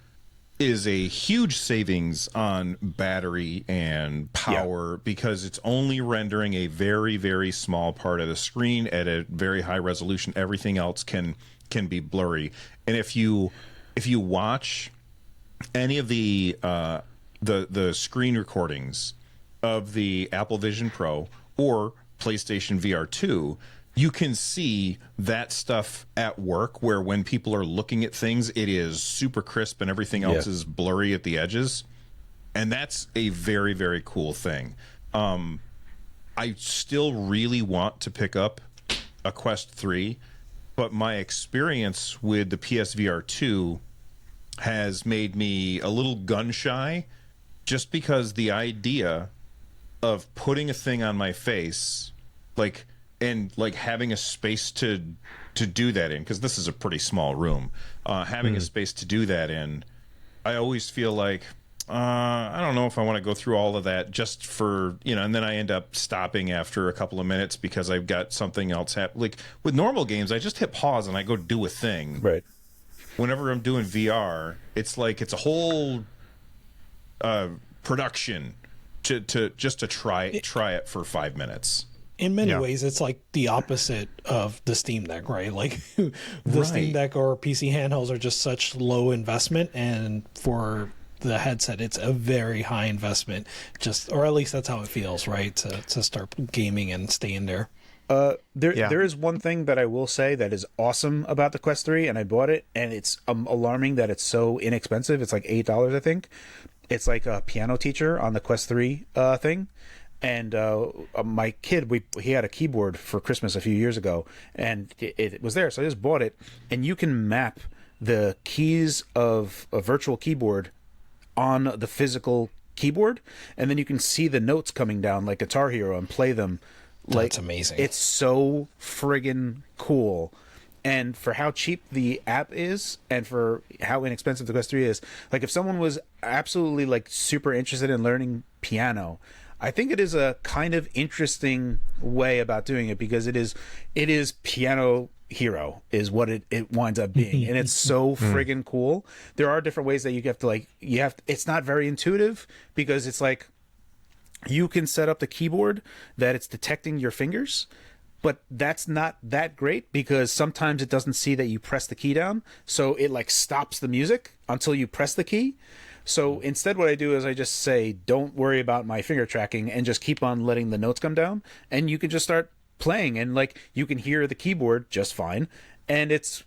is a huge savings on battery and power because it's only rendering a very, very small part of the screen at a very high resolution. Everything else can be blurry. And if you watch any of the screen recordings of the Apple Vision Pro or PlayStation VR 2, you can see that stuff at work where when people are looking at things, it is super crisp and everything else is blurry at the edges. And that's a very, very cool thing. I still really want to pick up a Quest 3, but my experience with the PSVR 2 has made me a little gun shy just because the idea of putting a thing on my face, and having a space to do that in, because this is a pretty small room, having a space to do that in, I always feel like I don't know if I want to go through all of that just for, and then I end up stopping after a couple of minutes because I've got something else like with normal games, I just hit pause and I go do a thing. Right. Whenever I'm doing VR, it's like it's a whole production to try it for 5 minutes. In many ways, it's like the opposite of the Steam Deck, right? Like the Steam Deck or PC handhelds are just such low investment, and for the headset, it's a very high investment. Or at least that's how it feels, right? To start gaming and staying there. There is one thing that I will say that is awesome about the Quest 3, and I bought it, and it's alarming that it's so inexpensive. It's like $8, I think. It's like a piano teacher on the Quest 3 thing. And my kid, he had a keyboard for Christmas a few years ago, and it was there, so I just bought it. And you can map the keys of a virtual keyboard on the physical keyboard, and then you can see the notes coming down like Guitar Hero and play them. That's amazing. It's so friggin' cool. And for how cheap the app is and for how inexpensive the Quest 3 is, like if someone was absolutely like super interested in learning piano, I think it is a kind of interesting way about doing it, because it is Piano Hero is what it winds up being, and it's so friggin' cool. There are different ways that you have to it's not very intuitive, because it's like you can set up the keyboard that it's detecting your fingers, but that's not that great because sometimes it doesn't see that you press the key down, so it like stops the music until you press the key. So instead what I do is I just say, don't worry about my finger tracking, and just keep on letting the notes come down, and you can just start playing, and like you can hear the keyboard just fine. And it's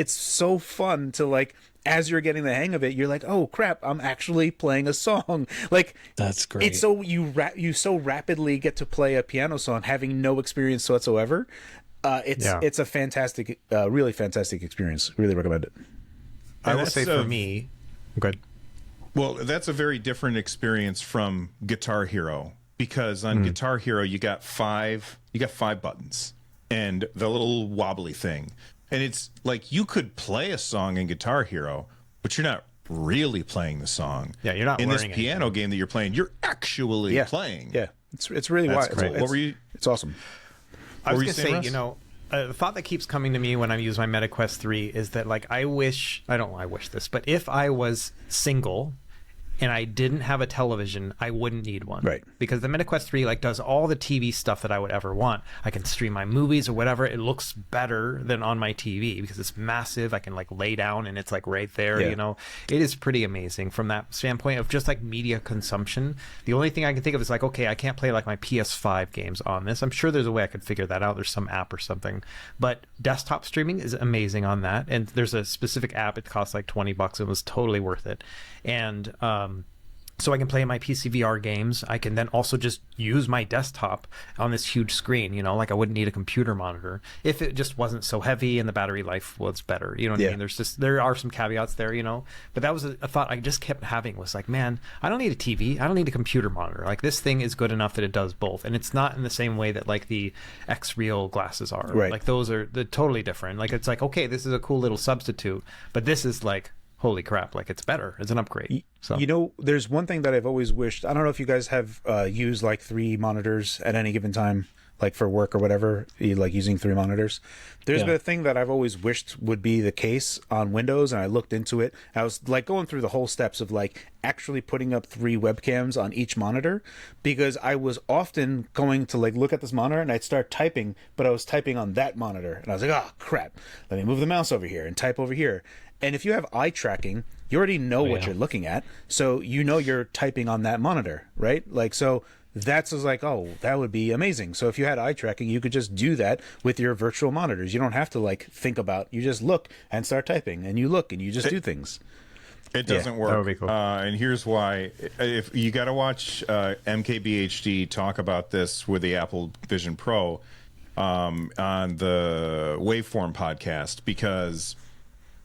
so fun to like, as you're getting the hang of it, you're like, oh crap, I'm actually playing a song. Like, that's great. It's so you so rapidly get to play a piano song having no experience whatsoever. It's a fantastic, really fantastic experience. Really recommend it. I will say for me, good. Well, that's a very different experience from Guitar Hero, because on Guitar Hero you got five buttons and the little wobbly thing. And it's like you could play a song in Guitar Hero, but you're not really playing the song. Yeah, you're not in this learning piano game that you're playing. You're actually playing. Yeah, it's really wild. It's awesome. I was going to say, the thought that keeps coming to me when I use my MetaQuest 3 is that, like, I wish this, but if I was single and I didn't have a television, I wouldn't need one. Right. Because the MetaQuest 3 like does all the TV stuff that I would ever want. I can stream my movies or whatever. It looks better than on my TV because it's massive. I can like lay down and it's like right there, It is pretty amazing from that standpoint of just like media consumption. The only thing I can think of is like, okay, I can't play like my PS5 games on this. I'm sure there's a way I could figure that out. There's some app or something. But desktop streaming is amazing on that. And there's a specific app. It costs like $20. It was totally worth it. And so I can play my PC VR games. I can then also just use my desktop on this huge screen, like I wouldn't need a computer monitor if it just wasn't so heavy and the battery life was better. You know what I mean? There are some caveats there, but that was a thought I just kept having, was like, man, I don't need a TV. I don't need a computer monitor. Like, this thing is good enough that it does both. And it's not in the same way that like the X-Real glasses are. Right. Like they're totally different. Like, it's like, okay, this is a cool little substitute, but this is like, holy crap, like it's better. It's an upgrade. So there's one thing that I've always wished. I don't know if you guys have used like 3 monitors at any given time like for work or whatever, like using 3 monitors. There's been a thing that I've always wished would be the case on Windows, and I looked into it. I was like going through the whole steps of like actually putting up 3 webcams on each monitor, because I was often going to like look at this monitor and I'd start typing, but I was typing on that monitor, and I was like, oh crap, let me move the mouse over here and type over here. And if you have eye tracking, you already know what you're looking at, so you know you're typing on that monitor, right? Like, so that's like, oh, that would be amazing. So if you had eye tracking, you could just do that with your virtual monitors. You don't have to like think about, you just look and start typing, and you look and you just do things. It doesn't work. That would be cool. And here's why. If you got to watch MKBHD talk about this with the Apple Vision Pro on the Waveform podcast, because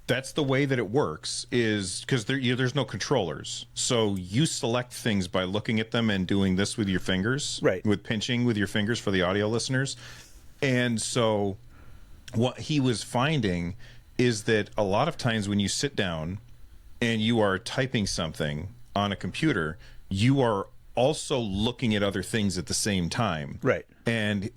that's the way that it works, is because there's no controllers. So you select things by looking at them and doing this with your fingers, right? With pinching with your fingers for the audio listeners. And so what he was finding is that a lot of times when you sit down and you are typing something on a computer, you are also looking at other things at the same time. Right. And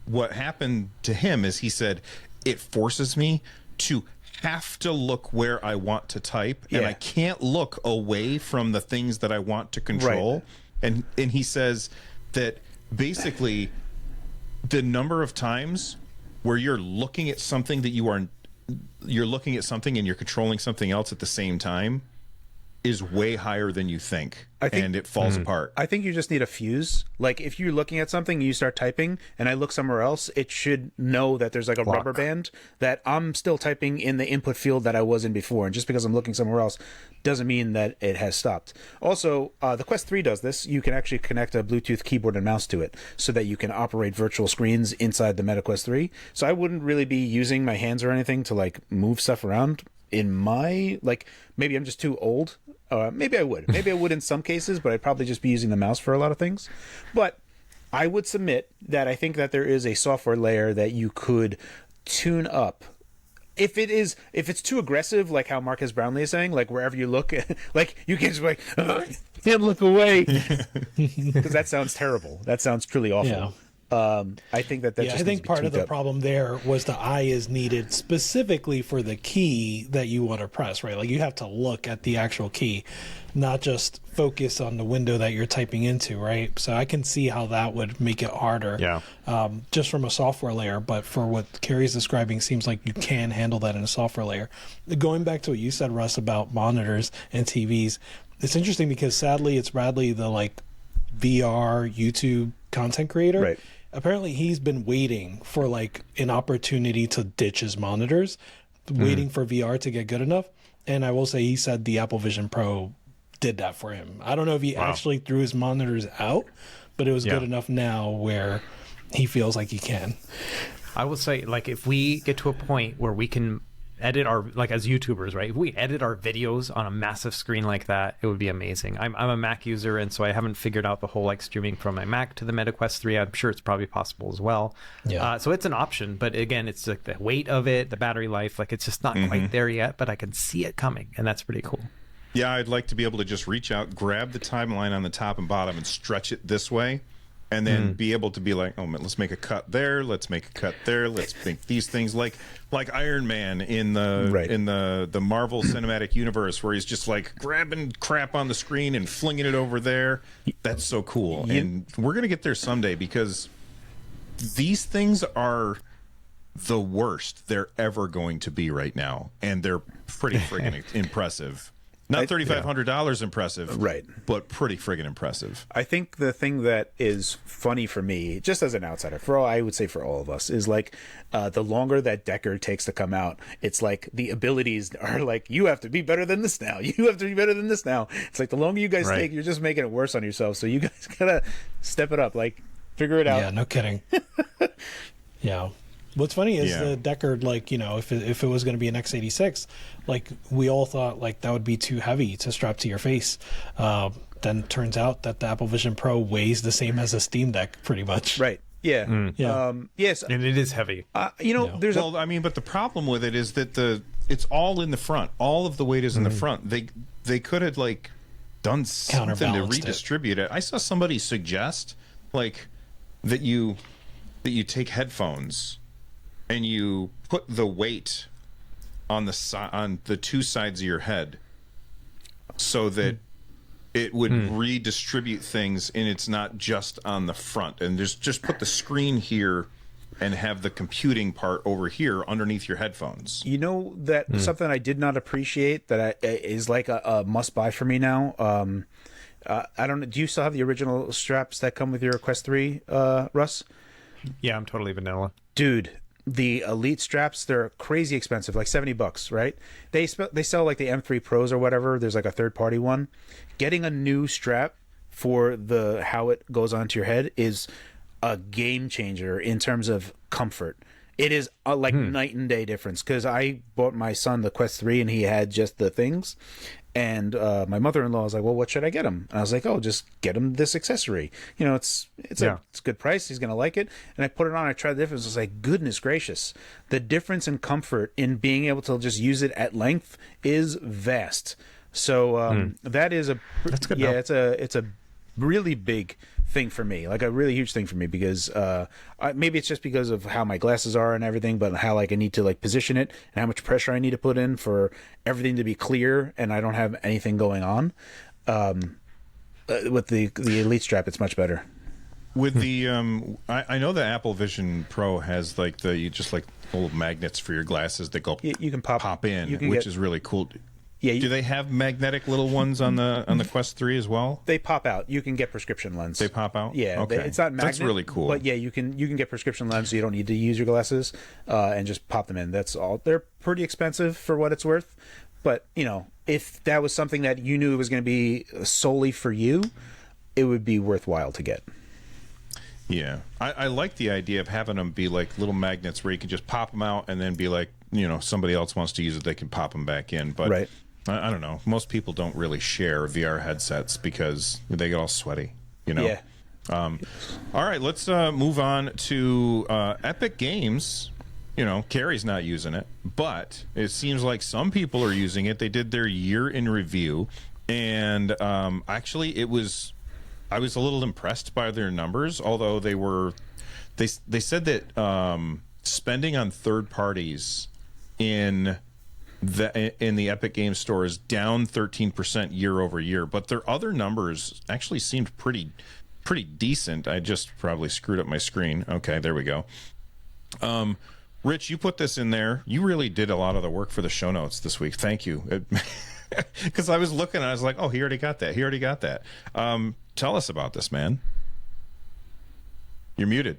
what happened to him is he said, it forces me to have to look where I want to type, and I can't look away from the things that I want to control. Right. And he says that basically the number of times where you're looking at something that you're looking at something and you're controlling something else at the same time is way higher than you think, and it falls apart. I think you just need a fuse. Like if you're looking at something and you start typing and I look somewhere else, it should know that there's like a rubber band that I'm still typing in the input field that I was in before. And just because I'm looking somewhere else doesn't mean that it has stopped. Also, the Quest 3 does this. You can actually connect a Bluetooth keyboard and mouse to it so that you can operate virtual screens inside the MetaQuest 3. So I wouldn't really be using my hands or anything to like move stuff around. In my, like, maybe I'm just too old. Maybe I would in some cases, but I'd probably just be using the mouse for a lot of things. But I would submit that I think that there is a software layer that you could tune up. If it's too aggressive, like how Marcus Brownlee is saying, like wherever you look, like you can just be like, can't look away, because that sounds terrible. That sounds truly awful. Yeah. I think that just I think part of the problem there was the eye is needed specifically for the key that you want to press, right? Like you have to look at the actual key, not just focus on the window that you're typing into, right? So I can see how that would make it harder, just from a software layer. But for what Carrie's describing, seems like you can handle that in a software layer. Going back to what you said, Russ, about monitors and TVs, it's interesting because sadly it's Bradley, the like VR YouTube content creator. Right. Apparently he's been waiting for like an opportunity to ditch his monitors, waiting for VR to get good enough. And I will say he said the Apple Vision Pro did that for him. I don't know if he actually threw his monitors out, but it was good enough now where he feels like he can. I will say, like, if we get to a point where we can edit our, like as YouTubers, right? If we edit our videos on a massive screen like that, it would be amazing. I'm a Mac user, and so I haven't figured out the whole like streaming from my Mac to the MetaQuest 3. I'm sure it's probably possible as well. Yeah. So it's an option, but again, it's like the weight of it, the battery life, like it's just not quite there yet, but I can see it coming, and that's pretty cool. Yeah, I'd like to be able to just reach out, grab the timeline on the top and bottom and stretch it this way, and then be able to be like, oh, man, let's make a cut there, let's make a cut there, let's make these things like Iron Man in the Marvel Cinematic Universe, where he's just like grabbing crap on the screen and flinging it over there. That's so cool. And we're going to get there someday, because these things are the worst they're ever going to be right now, and they're pretty friggin' impressive. Not $3,500 impressive, right? But pretty friggin' impressive. I think the thing that is funny for me, just as an outsider, I would say for all of us, is like the longer that Decker takes to come out, it's like the abilities are like, you have to be better than this now. You have to be better than this now. It's like the longer you guys take, you're just making it worse on yourself. So you guys gotta step it up, like figure it out. Yeah, no kidding. Yeah. What's funny is the Deckard, like, you know, if it was going to be an x86, like we all thought like that would be too heavy to strap to your face. Then turns out that the Apple Vision Pro weighs the same as a Steam Deck, pretty much. Right. Yeah. Yes. And it is heavy. There's I mean, but the problem with it is that it's all in the front. All of the weight is in the front. They could have like done something to redistribute it. I saw somebody suggest like that you that you take headphones and you put the weight on the two sides of your head so that it would redistribute things, and it's not just on the front. And just put the screen here and have the computing part over here underneath your headphones. You know, that something I did not appreciate that is like a must buy for me now. I don't know. Do you still have the original straps that come with your Quest 3, Russ? Yeah, I'm totally vanilla. Dude, the Elite straps, they're crazy expensive, like $70, right? They sell like the M3 Pros or whatever. There's like a third party one. Getting a new strap for how it goes onto your head is a game changer in terms of comfort. It is a night and day difference, because I bought my son the Quest 3 and he had just the things. And my mother-in-law was like, well, what should I get him? And I was like, oh, just get him this accessory. You know, it's a good price. He's going to like it. And I put it on. I tried the difference. I was like, goodness gracious. The difference in comfort in being able to just use it at length is vast. So that is that's good. Yeah, it's a really big thing for me, like a really huge thing for me, because maybe it's just because of how my glasses are and everything, but how like I need to like position it and how much pressure I need to put in for everything to be clear and I don't have anything going on. With the Elite strap, it's much better. With the I know the Apple Vision Pro has like you just like little magnets for your glasses that go you can pop in, which is really cool. Yeah, do they have magnetic little ones on the Quest 3 as well? They pop out. You can get prescription lens. They pop out? Yeah, okay. It's not magnet. That's really cool. But yeah, you can get prescription lens, so you don't need to use your glasses and just pop them in. That's all. They're pretty expensive for what it's worth, but you know, if that was something that you knew it was going to be solely for you, it would be worthwhile to get. Yeah, I like the idea of having them be like little magnets where you can just pop them out and then be like, you know, somebody else wants to use it, they can pop them back in. But right. I don't know. Most people don't really share VR headsets because they get all sweaty, you know? Yeah. All right, let's move on to Epic Games. You know, Carrie's not using it, but it seems like some people are using it. They did their year in review, and actually I was a little impressed by their numbers, although they said that spending on third parties in the Epic Games Store is down 13% year over year, but their other numbers actually seemed pretty decent. I just probably screwed up my screen. Okay, there we go. Rich, you put this in there. You really did a lot of the work for the show notes this week. Thank you. Because I was looking and I was like, oh, he already got that. He already got that. Tell us about this, man. You're muted.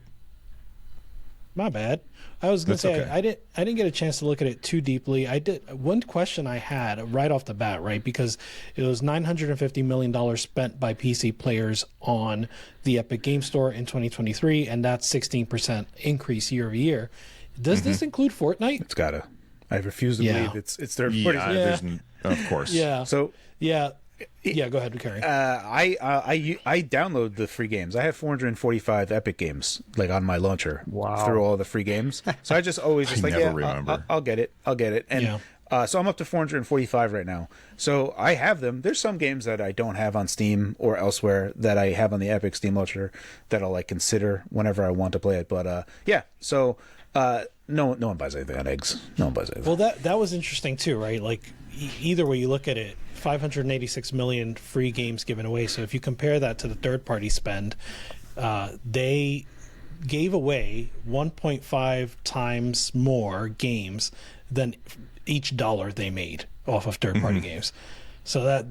My bad. I was going to say, okay. I didn't get a chance to look at it too deeply. I did. One question I had right off the bat, right, because it was $950 million spent by PC players on the Epic Game Store in 2023, and that's 16% increase year over year. Does this include Fortnite? It's gotta. I refuse to believe it's their Yeah, of course. Yeah. So yeah. Go ahead, Carrie. I download the free games. I have 445 Epic games like on my launcher. Wow. Through all the free games. So I just always just remember. I'll get it. And so I'm up to 445 right now. So I have them. There's some games that I don't have on Steam or elsewhere that I have on the Epic Steam launcher that I'll like consider whenever I want to play it. But so no one buys anything on eggs. No one buys anything. Well, that was interesting too, right? Like either way you look at it, 586 million free games given away. So if you compare that to the third party spend, they gave away 1.5 times more games than each dollar they made off of third party games. So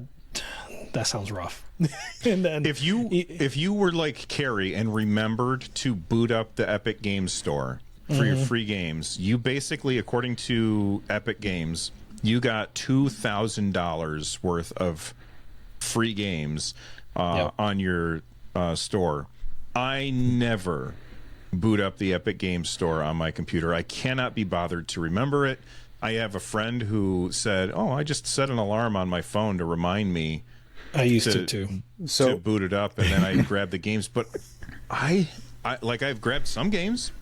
that sounds rough. And then if you were like Carrie and remembered to boot up the Epic Games Store for your free games, you basically, according to Epic Games, you got $2,000 worth of free games on your store. I never boot up the Epic Games Store on my computer. I cannot be bothered to remember it. I have a friend who said, "Oh, I just set an alarm on my phone to remind me." I used to too. To boot it up, and then I grab the games. But I've grabbed some games,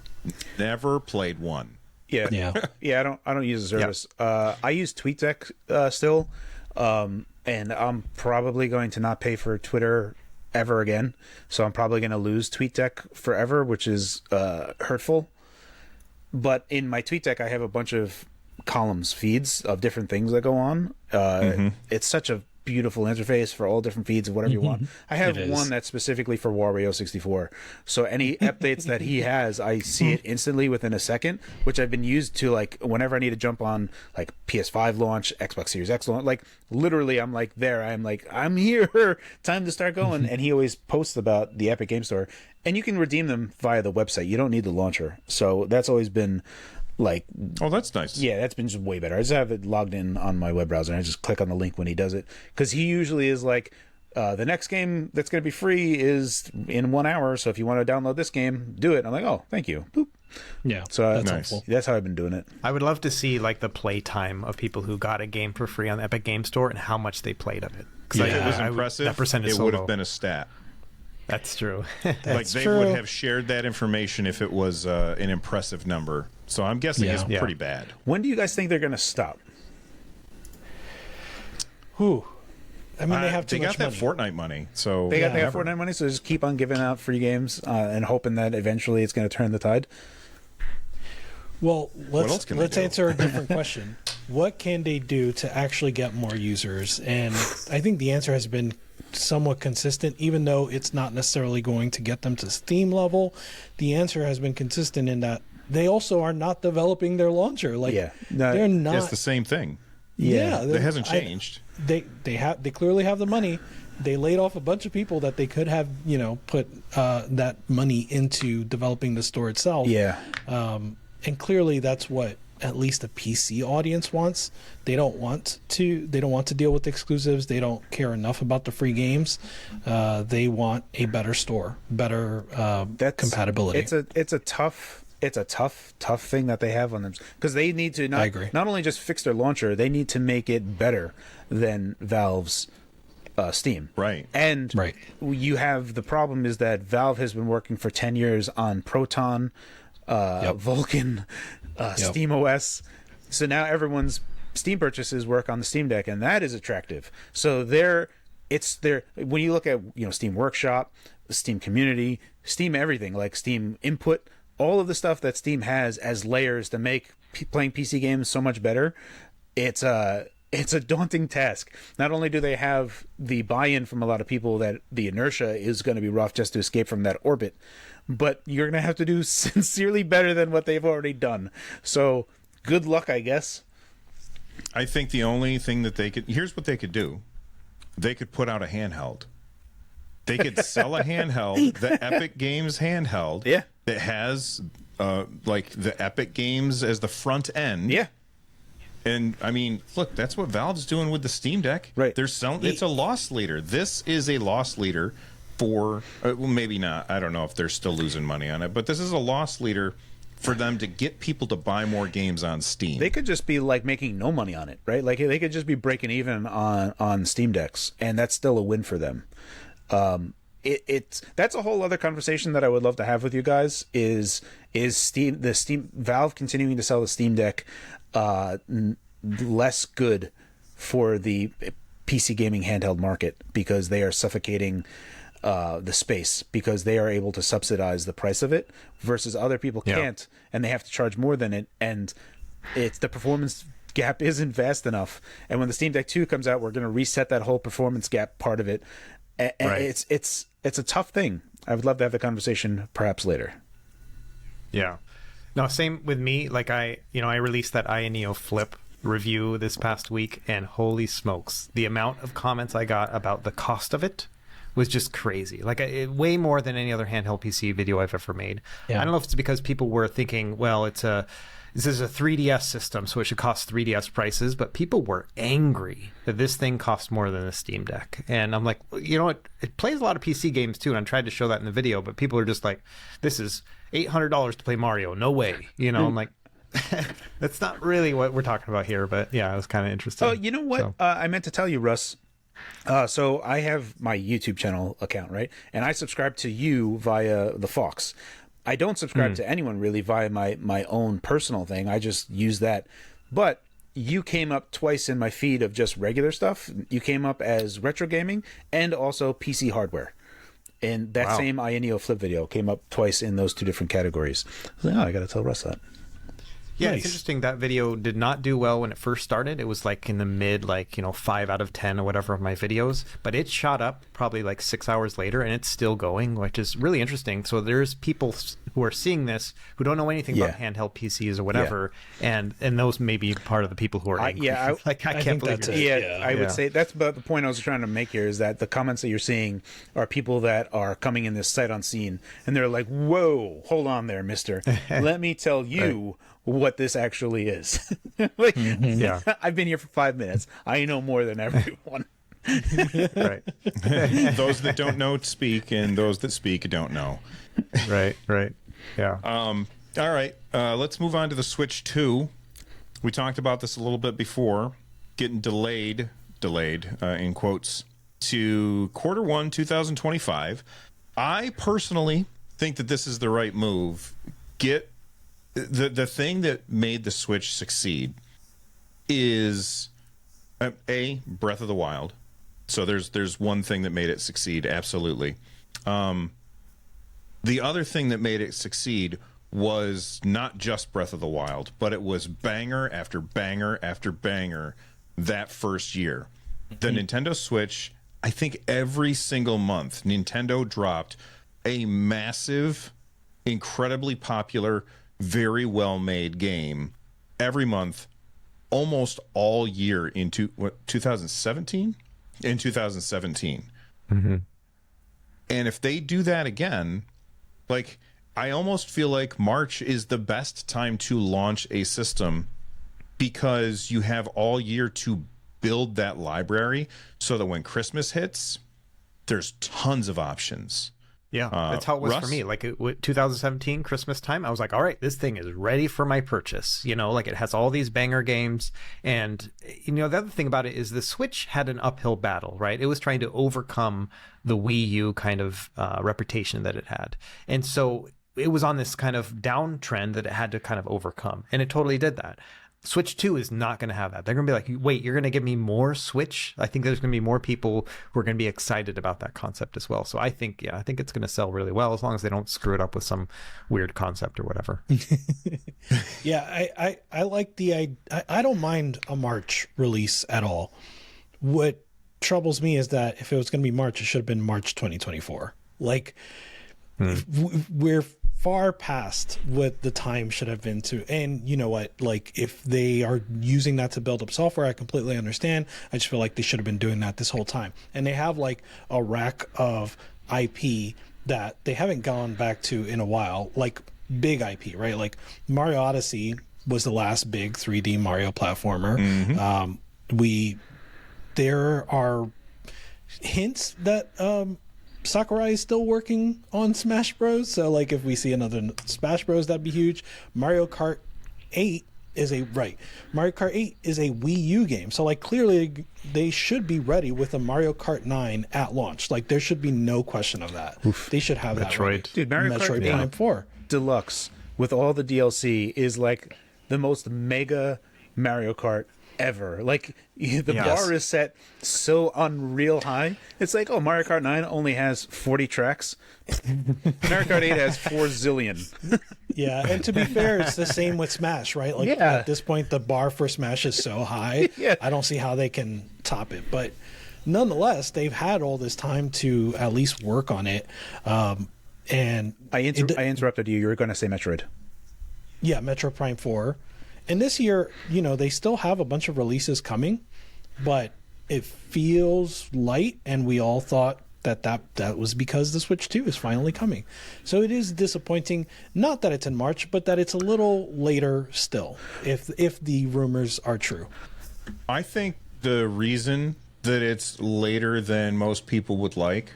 never played one. Yeah. I don't use the service. I use TweetDeck still, and I'm probably going to not pay for Twitter ever again. So I'm probably going to lose TweetDeck forever, which is hurtful. But in my TweetDeck, I have a bunch of columns, feeds of different things that go on. It's such a beautiful interface for all different feeds of whatever you want. I have one that's specifically for Wario 64. So any updates that he has, I see it instantly within a second, which I've been used to, like, whenever I need to jump on like PS5 launch, Xbox Series X launch, like literally I'm like there. I'm like, I'm here, time to start going. And he always posts about the Epic Game Store, and you can redeem them via the website. You don't need the launcher. So that's always been like, oh, that's nice. Yeah, that's been just way better. I just have it logged in on my web browser, and I just click on the link when he does it, because he usually is like, the next game that's going to be free is in 1 hour, so if you want to download this game, do it. I'm like, oh, thank you. Boop. Yeah, so that's nice. helpful. That's how I've been doing it. I would love to see like the play time of people who got a game for free on the Epic Game Store and how much they played of it. If it was impressive, that percentage it would have been a stat. That's true. Like they true. would have shared that information if it was an impressive number. So I'm guessing it's pretty bad. When do you guys think they're going to stop? Whew. I mean, they have too they much got that money. Fortnite money, so They got Fortnite money, so just keep on giving out free games and hoping that eventually it's going to turn the tide. Well, else can they let's do? answer a different question. What can they do to actually get more users? And I think the answer has been somewhat consistent, even though it's not necessarily going to get them to Steam level. The answer has been consistent in that they also are not developing their launcher. Like, they're not. it's the same thing. Yeah, It hasn't changed. They clearly have the money. They laid off a bunch of people that they could have, put that money into developing the store itself. Yeah. And clearly that's what at least the PC audience wants. They don't want to deal with exclusives. They don't care enough about the free games. They want a better store, better compatibility. It's a tough thing that they have on them, because they need to not only just fix their launcher, they need to make it better than Valve's Steam. Right. And you have the problem is that Valve has been working for 10 years on Proton, Vulkan, Steam OS. So now everyone's Steam purchases work on the Steam Deck, and that is attractive. So when you look at Steam Workshop, Steam Community, Steam everything, like Steam Input, all of the stuff that Steam has as layers to make playing PC games so much better, it's a daunting task. Not only do they have the buy-in from a lot of people that the inertia is going to be rough just to escape from that orbit, but you're going to have to do sincerely better than what they've already done. So good luck, I guess. I think the only thing that here's what they could do. They could put out a handheld. They could sell a handheld, the Epic Games handheld, that has like the Epic Games as the front end. Yeah. And I mean, look, that's what Valve's doing with the Steam Deck. Right. They're selling. It's a loss leader. This is a loss leader for well, maybe not. I don't know if they're still losing money on it, but this is a loss leader for them to get people to buy more games on Steam. They could just be like making no money on it, right? Like they could just be breaking even on Steam Decks, and that's still a win for them. That's a whole other conversation that I would love to have with you guys. Is Valve continuing to sell the Steam Deck less good for the PC gaming handheld market because they are suffocating the space, because they are able to subsidize the price of it versus other people can't, and they have to charge more than it, and it's the performance gap isn't vast enough. And when the Steam Deck 2 comes out, we're going to reset that whole performance gap part of it. And it's a tough thing. I would love to have the conversation perhaps later. Yeah. No, same with me. Like I released that Neo Flip review this past week, and holy smokes, the amount of comments I got about the cost of it was just crazy. Like way more than any other handheld PC video I've ever made. Yeah. I don't know if it's because people were thinking, well, this is a 3DS system, so it should cost 3DS prices, but people were angry that this thing cost more than a Steam Deck. And I'm like, you know what? It plays a lot of PC games too, and I tried to show that in the video, but people are just like, this is $800 to play Mario. No way. I'm like, that's not really what we're talking about here, but yeah, it was kind of interesting. Oh, you know what? I meant to tell you, Russ. So I have my YouTube channel account, right? And I subscribe to you via the Fox. I don't subscribe to anyone really via my own personal thing. I just use that. But you came up twice in my feed of just regular stuff. You came up as retro gaming and also PC hardware. And that Wow. same Ioneo flip video came up twice in those two different categories. I was like, oh, I got to tell Russ that. Yeah, Nice. it's interesting. That video did not do well when it first started. It was like in the mid, 5 out of 10 or whatever of my videos. But it shot up probably like 6 hours later, and it's still going, which is really interesting. So there's people who are seeing this who don't know anything about handheld PCs or whatever, and those may be part of the people who are angry. I I can't think believe that's it. it. Yeah, Yeah. I would say that's about the point I was trying to make here, is that the comments that you're seeing are people that are coming in this sight unseen, and they're like, whoa, hold on there, mister. Let me tell you what this actually is. Yeah. I've been here for 5 minutes. I know more than everyone. Right, Those that don't know speak, and those that speak don't know. right. Yeah. All right, let's move on to the Switch 2. We talked about this a little bit before, getting delayed in quotes, to Q1 2025. I personally think that this is the right move. Get the thing that made the Switch succeed is Breath of the Wild. So there's one thing that made it succeed, absolutely. The other thing that made it succeed was not just Breath of the Wild, but it was banger after banger after banger that first year. The Nintendo Switch, I think every single month, Nintendo dropped a massive, incredibly popular, very well-made game every month, almost all year into 2017? In 2017. And if they do that again, like, I almost feel like March is the best time to launch a system, because you have all year to build that library so that when Christmas hits, there's tons of options. Yeah, that's how it was for Russ? me. Like 2017 Christmas time, I was like, all right, this thing is ready for my purchase. Like it has all these banger games. And, the other thing about it is the Switch had an uphill battle, right? It was trying to overcome the Wii U kind of reputation that it had. And so it was on this kind of downtrend that it had to kind of overcome. And it totally did that. Switch 2 is not going to have that. They're going to be like, wait, you're going to give me more Switch? I think there's going to be more people who are going to be excited about that concept as well. So I think it's going to sell really well, as long as they don't screw it up with some weird concept or whatever. Yeah, I like I don't mind a March release at all. What troubles me is that if it was going to be March, it should have been March 2024. Like, we're far past what the time should have been to. And you know what? Like, if they are using that to build up software, I completely understand. I just feel like they should have been doing that this whole time. And they have like a rack of IP that they haven't gone back to in a while, like big IP, right? Like Mario Odyssey was the last big 3D Mario platformer. There are hints that Sakurai is still working on Smash Bros. So like if we see another Smash Bros, that'd be huge. Mario Kart 8 is a Wii U game. So like clearly they should be ready with a Mario Kart 9 at launch. Like there should be no question of that. They should have that ready. Dude, Mario Kart Metroid 8 Prime 4. Deluxe with all the DLC is like the most mega Mario Kart ever. Like the bar is set so unreal high. It's like, oh, Mario Kart 9 only has 40 tracks. Mario Kart 8 has 4 zillion. Yeah, and to be fair, it's the same with Smash, right? Like at this point, the bar for Smash is so high. I don't see how they can top it. But nonetheless, they've had all this time to at least work on it. And I interrupted you. You were going to say Metroid. Yeah, Metro Prime 4. And this year, they still have a bunch of releases coming, but it feels light, and we all thought that was because the Switch 2 is finally coming. So it is disappointing, not that it's in March, but that it's a little later still, if the rumors are true. I think the reason that it's later than most people would like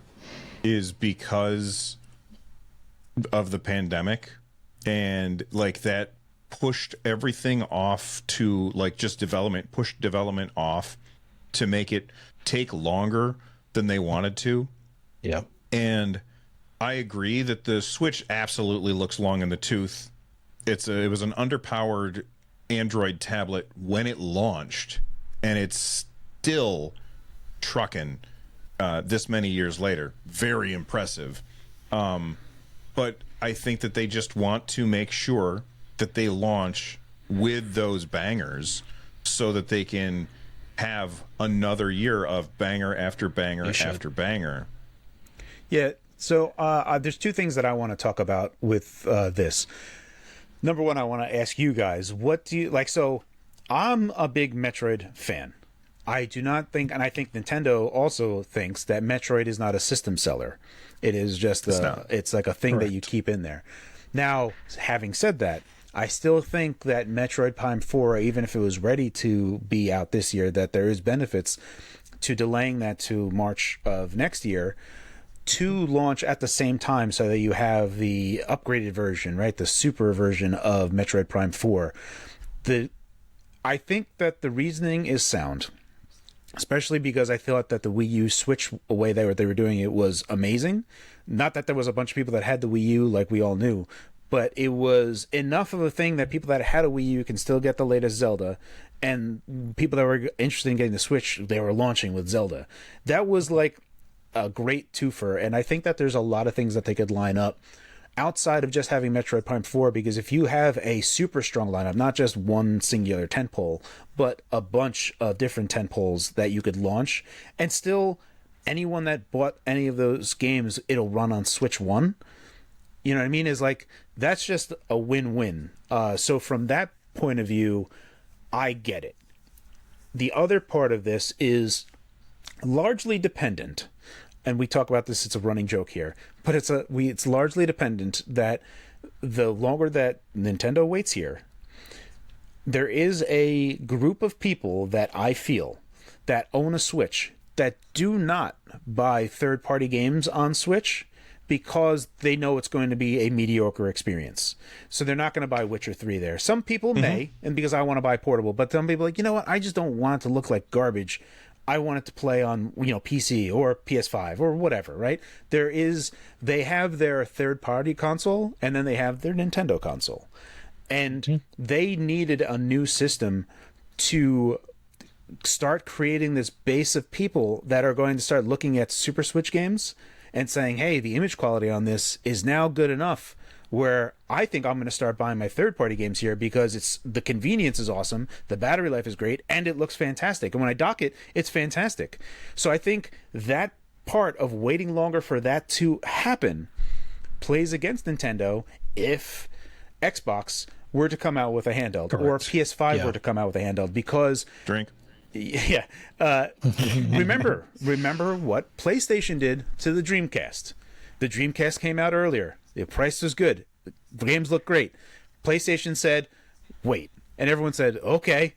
is because of the pandemic, and like that pushed everything off to like just pushed development off to make it take longer than they wanted to. Yeah. And I agree that the Switch absolutely looks long in the tooth. It was an underpowered Android tablet when it launched, and it's still trucking. this many years later. Very impressive. But I think that they just want to make sure that they launch with those bangers so that they can have another year of banger after banger after banger. Yeah. So there's two things that I want to talk about with this. Number one, I want to ask you guys, what do you like? So I'm a big Metroid fan. I do not think, and I think Nintendo also thinks that Metroid is not a system seller. It is just it's like a thing that you keep in there. Now, having said that, I still think that Metroid Prime 4, even if it was ready to be out this year, that there is benefits to delaying that to March of next year to launch at the same time so that you have the upgraded version, right? The super version of Metroid Prime 4. I think that the reasoning is sound, especially because I thought that the Wii U Switch way they were doing it was amazing. Not that there was a bunch of people that had the Wii U like we all knew, but it was enough of a thing that people that had a Wii U can still get the latest Zelda, and people that were interested in getting the Switch, they were launching with Zelda. That was like a great twofer, and I think that there's a lot of things that they could line up outside of just having Metroid Prime 4, because if you have a super strong lineup, not just one singular tentpole, but a bunch of different tentpoles that you could launch, and still anyone that bought any of those games, it'll run on Switch 1. You know what I mean? Is like, that's just a win-win. So from that point of view, I get it. The other part of this is largely dependent, and we talk about this, it's a running joke here, but it's largely dependent that the longer that Nintendo waits here, there is a group of people that I feel that own a Switch that do not buy third-party games on Switch because they know it's going to be a mediocre experience. So they're not going to buy Witcher 3 there. Some people may, and because I want to buy portable, but some people are like, you know what, I just don't want it to look like garbage. I want it to play on, PC or PS5 or whatever, right? They have their third-party console, and then they have their Nintendo console. And they needed a new system to start creating this base of people that are going to start looking at Super Switch games and saying, hey, the image quality on this is now good enough where I think I'm going to start buying my third-party games here because the convenience is awesome, the battery life is great, and it looks fantastic. And when I dock it, it's fantastic. So I think that part of waiting longer for that to happen plays against Nintendo if Xbox were to come out with a handheld. Correct. Or PS5 were to come out with a handheld, because... Drink. Yeah. Remember what PlayStation did to the Dreamcast. The Dreamcast came out earlier. The price was good. The games look great. PlayStation said, wait. And everyone said, okay.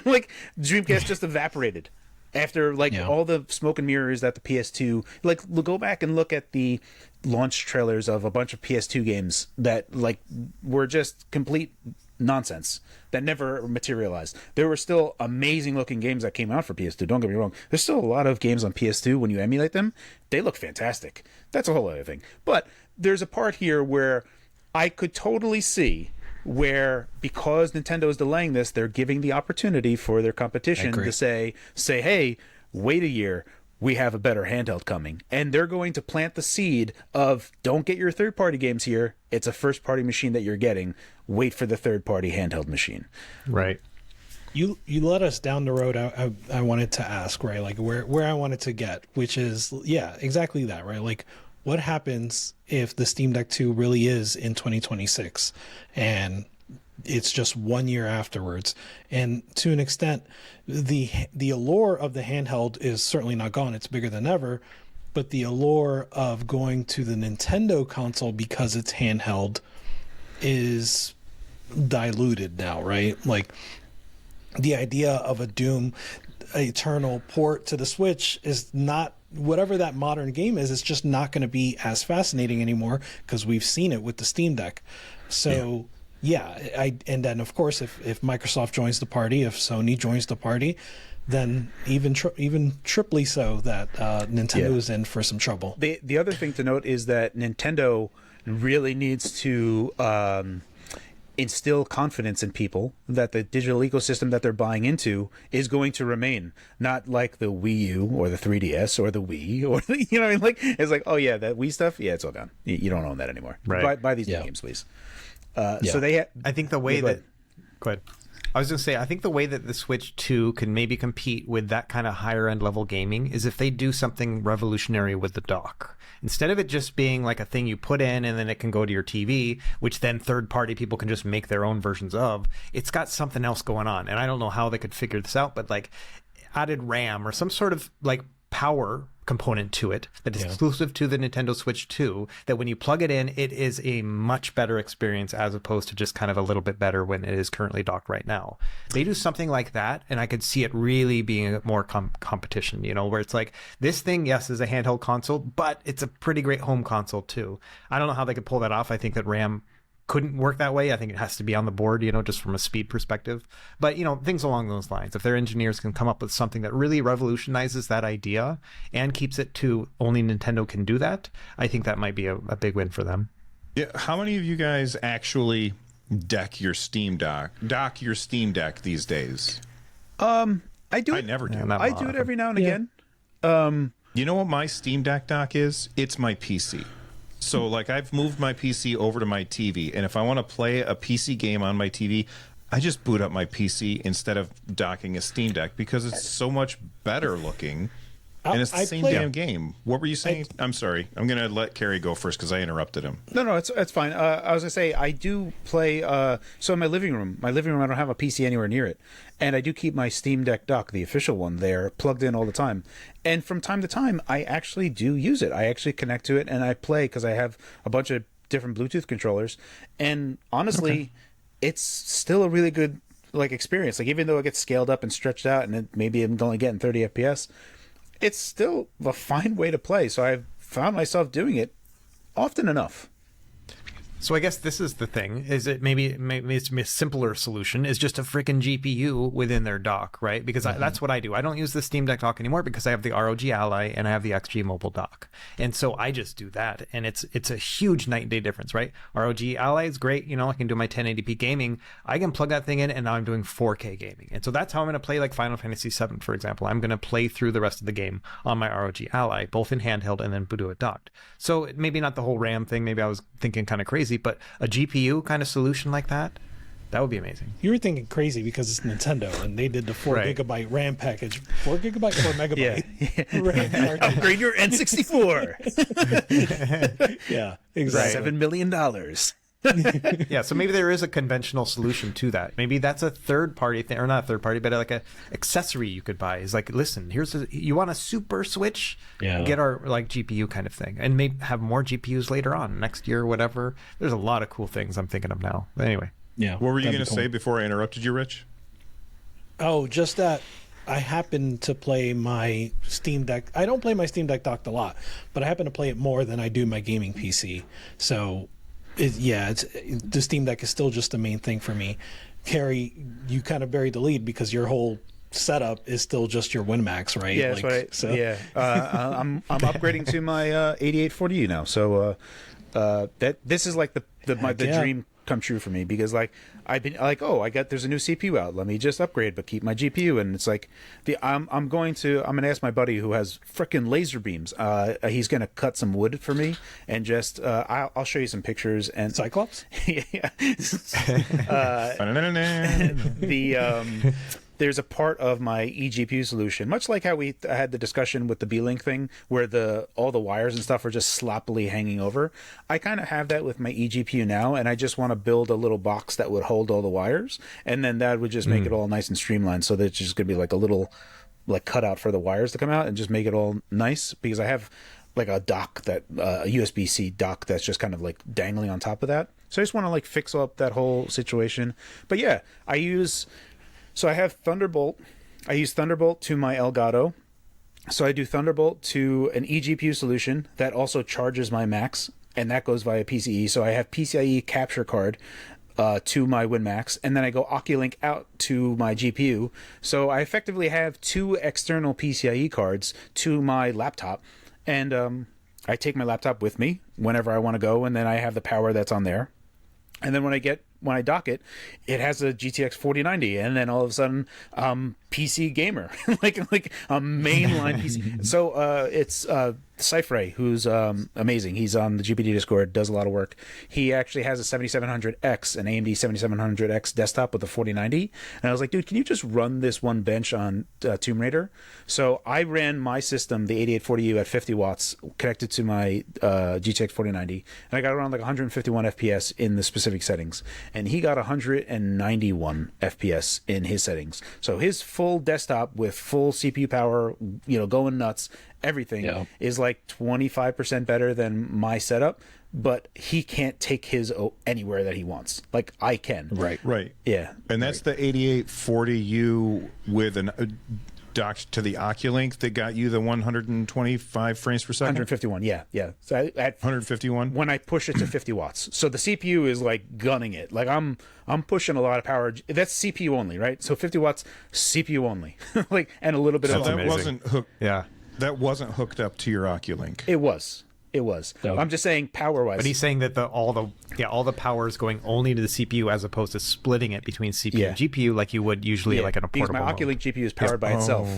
Like, Dreamcast just evaporated after all the smoke and mirrors that the PS2... Like, go back and look at the launch trailers of a bunch of PS2 games that, were just complete nonsense that never materialized. There were still amazing looking games that came out for PS2. Don't get me wrong. There's still a lot of games on PS2 when you emulate them. They look fantastic. That's a whole other thing. But there's a part here where I could totally see where, because Nintendo is delaying this, they're giving the opportunity for their competition to say, hey, wait a year. We have a better handheld coming. And they're going to plant the seed of, don't get your third-party games here. It's a first-party machine that you're getting. Wait for the third-party handheld machine. Right. You led us down the road I wanted to ask, right? Like where I wanted to get, which is, exactly that, right? Like, what happens if the Steam Deck 2 really is in 2026 and it's just 1 year afterwards? And to an extent, the allure of the handheld is certainly not gone. It's bigger than ever, but the allure of going to the Nintendo console because it's handheld is diluted now, right? Like, the idea of a Doom Eternal port to the Switch is not, whatever that modern game is, it's just not going to be as fascinating anymore because we've seen it with the Steam Deck. So and then of course if Microsoft joins the party, if Sony joins the party, then even triply so that Nintendo is in for some trouble. The other thing to note is that Nintendo really needs to instill confidence in people that the digital ecosystem that they're buying into is going to remain, not like the Wii U or the 3DS or the Wii or the, you know what I mean? Like it's like, oh yeah, that Wii stuff, yeah, it's all gone. You don't own that anymore. Right. Buy these new games, please. So they I think the way go that ahead. go ahead. I was going to say, I think the way that the Switch 2 can maybe compete with that kind of higher end level gaming is if they do something revolutionary with the dock. Instead of it just being like a thing you put in and then it can go to your TV, which then third party people can just make their own versions of, it's got something else going on. And I don't know how they could figure this out, but like added RAM or some sort of like power component to it that is exclusive to the Nintendo Switch 2, that when you plug it in, it is a much better experience as opposed to just kind of a little bit better when it is currently docked right now. They do something like that, and I could see it really being a more competition, you know, where it's like, this thing, yes, is a handheld console, but it's a pretty great home console too. I don't know how they could pull that off. I think that RAM couldn't work that way. I think it has to be on the board, you know, just from a speed perspective. But, you know, things along those lines. If their engineers can come up with something that really revolutionizes that idea and keeps it to only Nintendo can do that, I think that might be a big win for them. Yeah, how many of you guys actually dock your Steam Deck these days? I do. I never do. Yeah, not I do it every now and again. You know what my Steam Deck dock is? It's my PC. So, like, I've moved my PC over to my TV, and if I want to play a PC game on my TV, I just boot up my PC instead of docking a Steam Deck because it's so much better looking, and it's the same damn game. What were you saying? I'm sorry. I'm going to let Kerry go first because I interrupted him. No, it's fine. I was gonna say I do play. So in my living room, I don't have a PC anywhere near it, and I do keep my Steam Deck dock, the official one, there plugged in all the time. And from time to time, I actually do use it. I actually connect to it and I play because I have a bunch of different Bluetooth controllers. And honestly, it's still a really good like experience. Like even though it gets scaled up and stretched out, and maybe I'm only getting 30 FPS. It's still a fine way to play. So I've found myself doing it often enough. So I guess this is the thing, is it maybe it's a simpler solution is just a freaking GPU within their dock, right? Because that's what I do. I don't use the Steam Deck dock anymore because I have the ROG Ally and I have the XG Mobile dock. And so I just do that. And it's a huge night and day difference, right? ROG Ally is great. You know, I can do my 1080p gaming. I can plug that thing in and now I'm doing 4K gaming. And so that's how I'm going to play like Final Fantasy VII, for example. I'm going to play through the rest of the game on my ROG Ally, both in handheld and then do it docked. So maybe not the whole RAM thing. Maybe I was thinking kind of crazy, but a GPU kind of solution like that would be amazing. You were thinking crazy because it's Nintendo and they did the 4 gigabyte RAM package. 4 gigabyte, 4 megabyte. RAM Upgrade your N64. Yeah, exactly. $7 million. Yeah, so maybe there is a conventional solution to that. Maybe that's a third party thing, or not a third party, but like a accessory you could buy. Is like, listen, you want a super Switch? Yeah. Get our like GPU kind of thing, and maybe have more GPUs later on next year, whatever. There's a lot of cool things I'm thinking of now. But anyway, Yeah. What were you going to say before I interrupted you, Rich? Oh, just that I happen to play my Steam Deck. I don't play my Steam Deck docked a lot, but I happen to play it more than I do my gaming PC. So, the Steam Deck is still just the main thing for me. Carrie, you kind of buried the lead because your whole setup is still just your WinMax, right? Yeah, that's right. So yeah, I'm upgrading to my 8840U now. So that this is like the dream come true for me, because like I've been like, there's a new CPU out, let me just upgrade but keep my GPU. And it's like I'm gonna ask my buddy who has frickin' laser beams, he's gonna cut some wood for me and just I'll show you some pictures. And Cyclops. Yeah. There's a part of my eGPU solution, much like how we had the discussion with the B-Link thing, where all the wires and stuff are just sloppily hanging over. I kind of have that with my eGPU now, and I just want to build a little box that would hold all the wires, and then that would just make it all nice and streamlined, so that it's just going to be like a little like cutout for the wires to come out and just make it all nice, because I have like a dock a USB-C dock that's just kind of like dangling on top of that. So I just want to like fix up that whole situation. But yeah, I have Thunderbolt. I use Thunderbolt to my Elgato. So I do Thunderbolt to an eGPU solution that also charges my Macs, and that goes via PCIe. So I have PCIe capture card to my WinMax, and then I go Oculink out to my GPU. So I effectively have two external PCIe cards to my laptop, and I take my laptop with me whenever I want to go, and then I have the power that's on there. And then when I get when I dock it, it has a GTX 4090, and then all of a sudden, PC gamer, like a mainline PC. So it's Cypher, who's amazing. He's on the GPT Discord, does a lot of work. He actually has a 7700X, an AMD 7700X desktop with a 4090, and I was like, dude, can you just run this one bench on Tomb Raider? So I ran my system, the 8840U, at 50 watts, connected to my GTX 4090, and I got around like 151 FPS in the specific settings, and he got 191 FPS in his settings. So his full desktop with full CPU power, going nuts, everything is like 25% better than my setup, but he can't take his anywhere that he wants. Like I can. Right. Yeah. And that's the 8840U with an docked to the Oculink that got you the 125 frames per second? 151, yeah. So at 151? When I push it to 50 watts. So the CPU is like gunning it. Like I'm pushing a lot of power. That's CPU only, right? So 50 watts, CPU only. And a little bit of... that wasn't hooked... Yeah. That wasn't hooked up to your Oculink. It was. No. I'm just saying power-wise. But he's saying that all the power is going only to the CPU as opposed to splitting it between CPU and GPU like you would usually like in a portable because my Oculink GPU is powered by itself.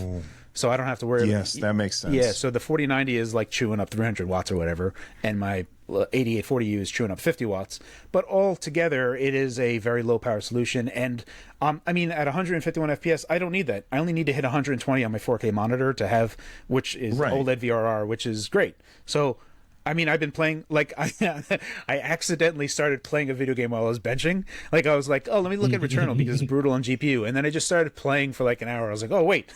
So I don't have to worry Yes, that makes sense. Yeah, so the 4090 is like chewing up 300 watts or whatever, and my 8840U is chewing up 50 watts. But all together, it is a very low power solution. And at 151 FPS, I don't need that. I only need to hit 120 on my 4K monitor to have, which is OLED VRR, which is great. So I've been playing, I accidentally started playing a video game while I was benching. Like, I was like, oh, let me look at Returnal because it's brutal on GPU. And then I just started playing for like an hour. I was like, oh, wait.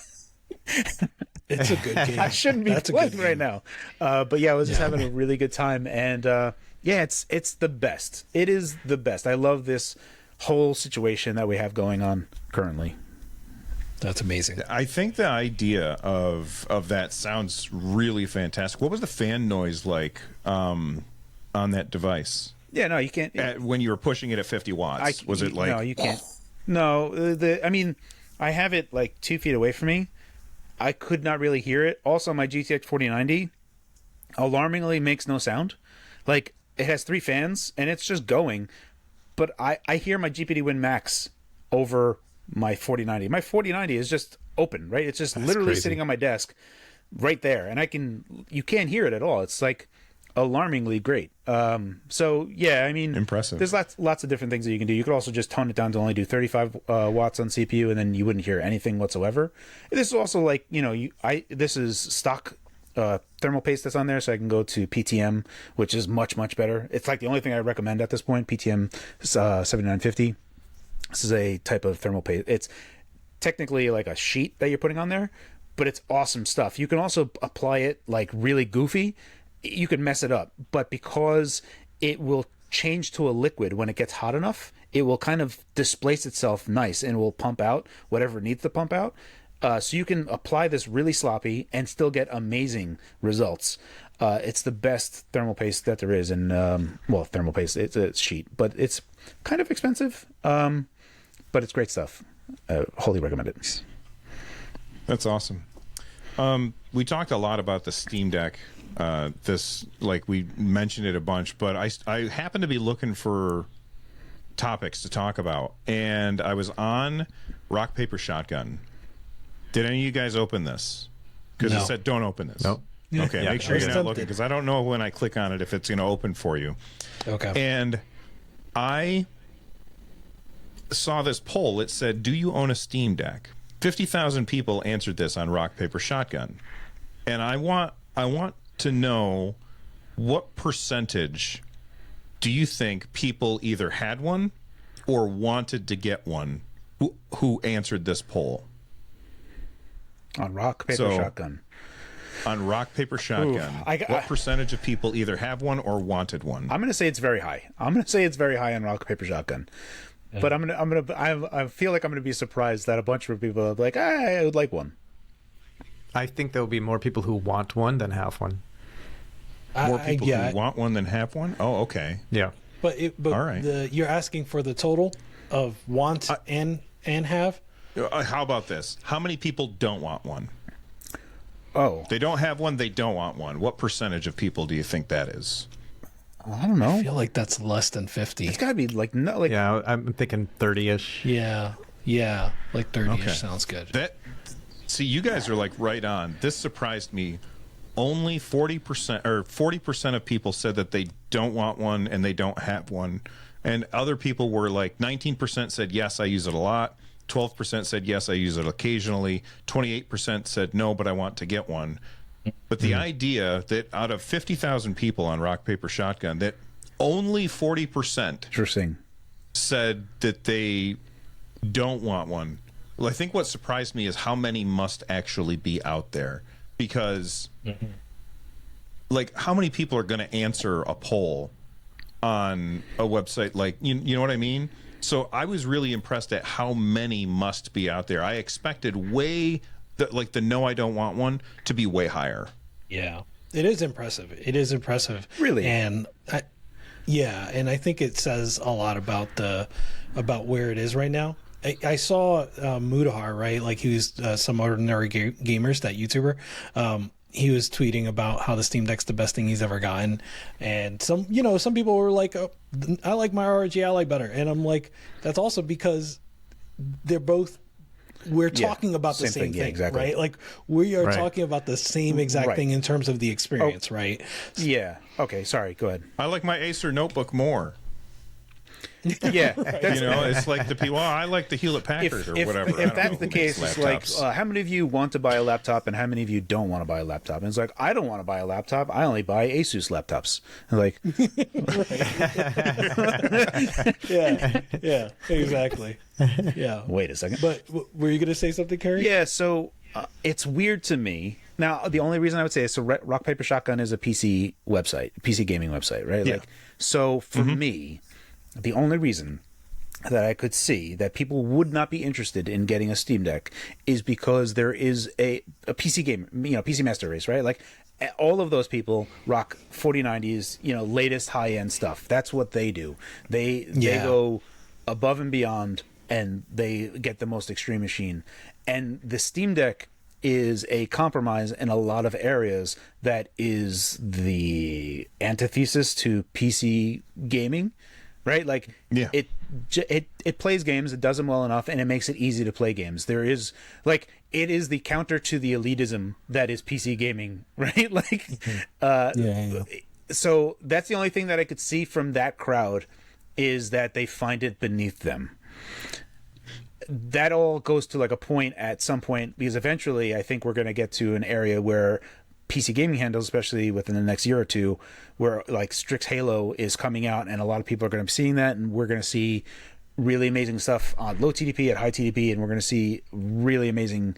It's a good game. I shouldn't be playing right now. But yeah, I was just having a really good time. And it's the best. It is the best. I love this whole situation that we have going on currently. That's amazing. I think the idea of that sounds really fantastic. What was the fan noise like on that device? Yeah, no, you can't. When you were pushing it at 50 watts, was it like... No, you can't. No, I have it like 2 feet away from me. I could not really hear it. Also, my GTX 4090 alarmingly makes no sound. Like, it has 3 fans, and it's just going. But I hear my GPD Win Max over my 4090. My 4090 is just open, right? It's just literally sitting on my desk right there, and you can't hear it at all. It's like alarmingly great. So yeah, impressive. There's lots of different things that you can do. You could also just tone it down to only do 35 watts on CPU, and then you wouldn't hear anything whatsoever. This is also like, this is stock thermal paste that's on there, so I can go to PTM, which is much better. It's like the only thing I recommend at this point. PTM 7950. This is a type of thermal paste. It's technically like a sheet that you're putting on there, but it's awesome stuff. You can also apply it like really goofy. You can mess it up, but because it will change to a liquid when it gets hot enough, it will kind of displace itself nice and will pump out whatever it needs to pump out. So you can apply this really sloppy and still get amazing results. It's the best thermal paste that there is. And, thermal paste, it's a sheet, but it's kind of expensive. But it's great stuff. Wholly recommend it. That's awesome. We talked a lot about the Steam Deck. We mentioned it a bunch, but I happened to be looking for topics to talk about, and I was on Rock Paper Shotgun. Did any of you guys open this? Because it said don't open this. Nope. Okay, make sure you're not looking, because I don't know when I click on it if it's going to open for you. Okay. And I saw this poll. It said, do you own a Steam Deck? 50,000 people answered this on Rock Paper Shotgun, and I want to know what percentage do you think people either had one or wanted to get one who answered this poll on Rock Paper Shotgun. On Rock Paper Shotgun, what percentage of people either have one or wanted one? I'm going to say it's very high. I'm going to say it's very high on Rock Paper Shotgun. Yeah. But I feel like I'm going to be surprised that a bunch of people are like, I would like one. I think there'll be more people who want one than have one. More people who want one than have one? Oh, okay. Yeah. But all right. You're asking for the total of want and have? How about this? How many people don't want one? Oh. They don't have one, they don't want one. What percentage of people do you think that is? I don't know. I feel like that's less than 50. It's got to be like no, like Yeah, I'm thinking 30-ish. Yeah, like 30ish Okay. sounds good. See, you guys are like right on. This surprised me. Only 40% or 40% of people said that they don't want one and they don't have one. And other people were like 19% said, yes, I use it a lot. 12% said, yes, I use it occasionally. 28% said, no, but I want to get one. But the idea that out of 50,000 people on Rock, Paper, Shotgun, that only 40% interesting. said that they don't want one. Well, I think what surprised me is how many must actually be out there. Because, like, how many people are going to answer a poll on a website? Like, you know what I mean? So I was really impressed at how many must be out there. I expected the no, I don't want one to be way higher. Yeah, it is impressive. It is impressive. Really? And and I think it says a lot about where it is right now. I saw Mudahar, right? Like he was some ordinary gamers, that YouTuber. He was tweeting about how the Steam Deck's the best thing he's ever gotten, and some people were like, oh, "I like my ROG Ally better," and I'm like, "That's also because they're both." We're talking about the same thing, exactly. right? Like we are Right. talking about the same exact thing in terms of the experience, right? Yeah. Okay. Sorry. Go ahead. I like my Acer notebook more. Yeah. You know, it's like the people, I like the Hewlett Packard or whatever. I If don't that's know the who case, makes it's like, laptops. how many of you want to buy a laptop and how many of you don't want to buy a laptop? And it's like, I don't want to buy a laptop. I only buy Asus laptops. And like, Yeah, exactly. Yeah. wait a second. But were you going to say something, Kerry? Yeah, so it's weird to me. Now, the only reason I would say is, so Rock Paper Shotgun is a PC website, PC gaming website, right? Yeah. Like, so for me, the only reason that I could see that people would not be interested in getting a Steam Deck is because there is a PC game, PC Master Race, right? Like all of those people rock 4090s, latest high end stuff. That's what they do. They go above and beyond, and they get the most extreme machine. And the Steam Deck is a compromise in a lot of areas that is the antithesis to PC gaming, right? Like it plays games, it does them well enough, and it makes it easy to play games. There is like, it is the counter to the elitism that is PC gaming, right? Like, so that's the only thing that I could see from that crowd, is that they find it beneath them. That all goes to like a point at some point, because eventually I think we're going to get to an area where PC gaming handles, especially within the next year or two, where like Strix Halo is coming out, and a lot of people are going to be seeing that, and we're going to see really amazing stuff on low TDP, at high TDP, and we're going to see really amazing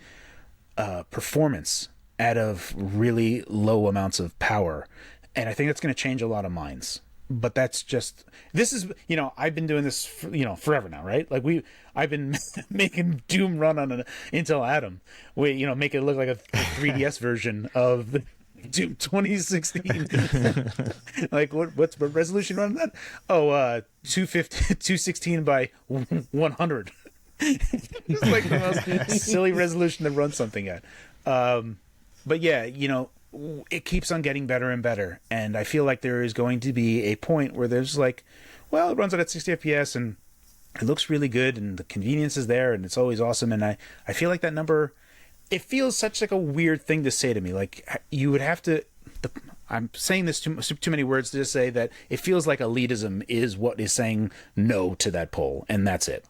performance out of really low amounts of power. And I think that's going to change a lot of minds. But that's just, this is, I've been doing this forever now, right? Like I've been making Doom run on an Intel Atom. Make it look like a 3DS version of Doom 2016. Like what resolution run that? Oh, 216 by 100. It's like the most silly resolution to run something at. But yeah, it keeps on getting better and better, and I feel like there is going to be a point where there's like, well, it runs at 60 FPS and it looks really good, and the convenience is there, and it's always awesome. And I feel like that number, it feels such like a weird thing to say to me. Like you would have to, I'm saying this too many words to just say that it feels like elitism is what is saying no to that poll, and that's it.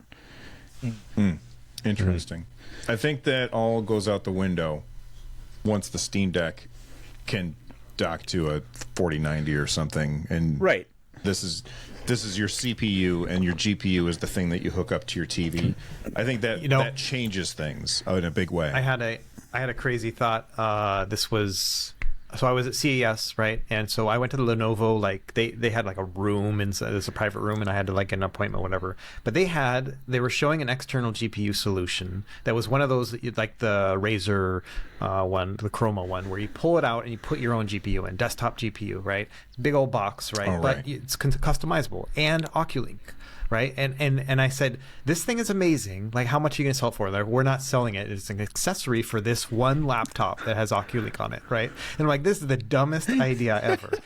Interesting. I think that all goes out the window once the Steam Deck can dock to a 4090 or something, and right. This is your CPU, and your GPU is the thing that you hook up to your TV. I think that that changes things in a big way. I had a crazy thought. So I was at CES, right? And so I went to the Lenovo, like they had like a room inside, it's a private room, and I had to like get an appointment, whatever. But they were showing an external GPU solution that was one of those, like the Razer one, the Chroma one, where you pull it out and you put your own GPU in, desktop GPU, right? It's a big old box, right? Oh, but right. it's customizable and Oculink. Right. And I said, this thing is amazing. Like, how much are you going to sell it for? Like, we're not selling it. It's an accessory for this one laptop that has Oculink on it. Right. And I'm like, this is the dumbest idea ever.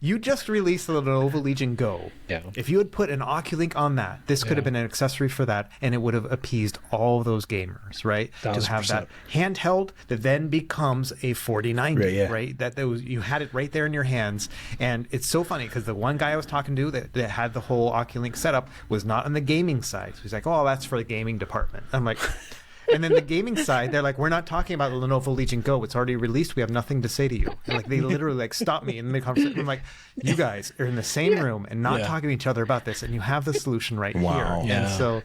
you just released the Lenovo Legion Go. Yeah. If you had put an Oculink on that, this could have been an accessory for that, and it would have appeased all those gamers, right? To have 1000%. that handheld that then becomes a 4090, Right, yeah. right? That was, you had it right there in your hands, and it's so funny because the one guy I was talking to that had the whole Oculink setup was not on the gaming side. So he's like, "Oh, that's for the gaming department." I'm like. And then the gaming side, they're like, "We're not talking about the Lenovo Legion Go. It's already released. We have nothing to say to you." And like they literally like stopped me in the conversation. I'm like, "You guys are in the same room and not talking to each other about this, and you have the solution right Wow. here." Yeah. And so,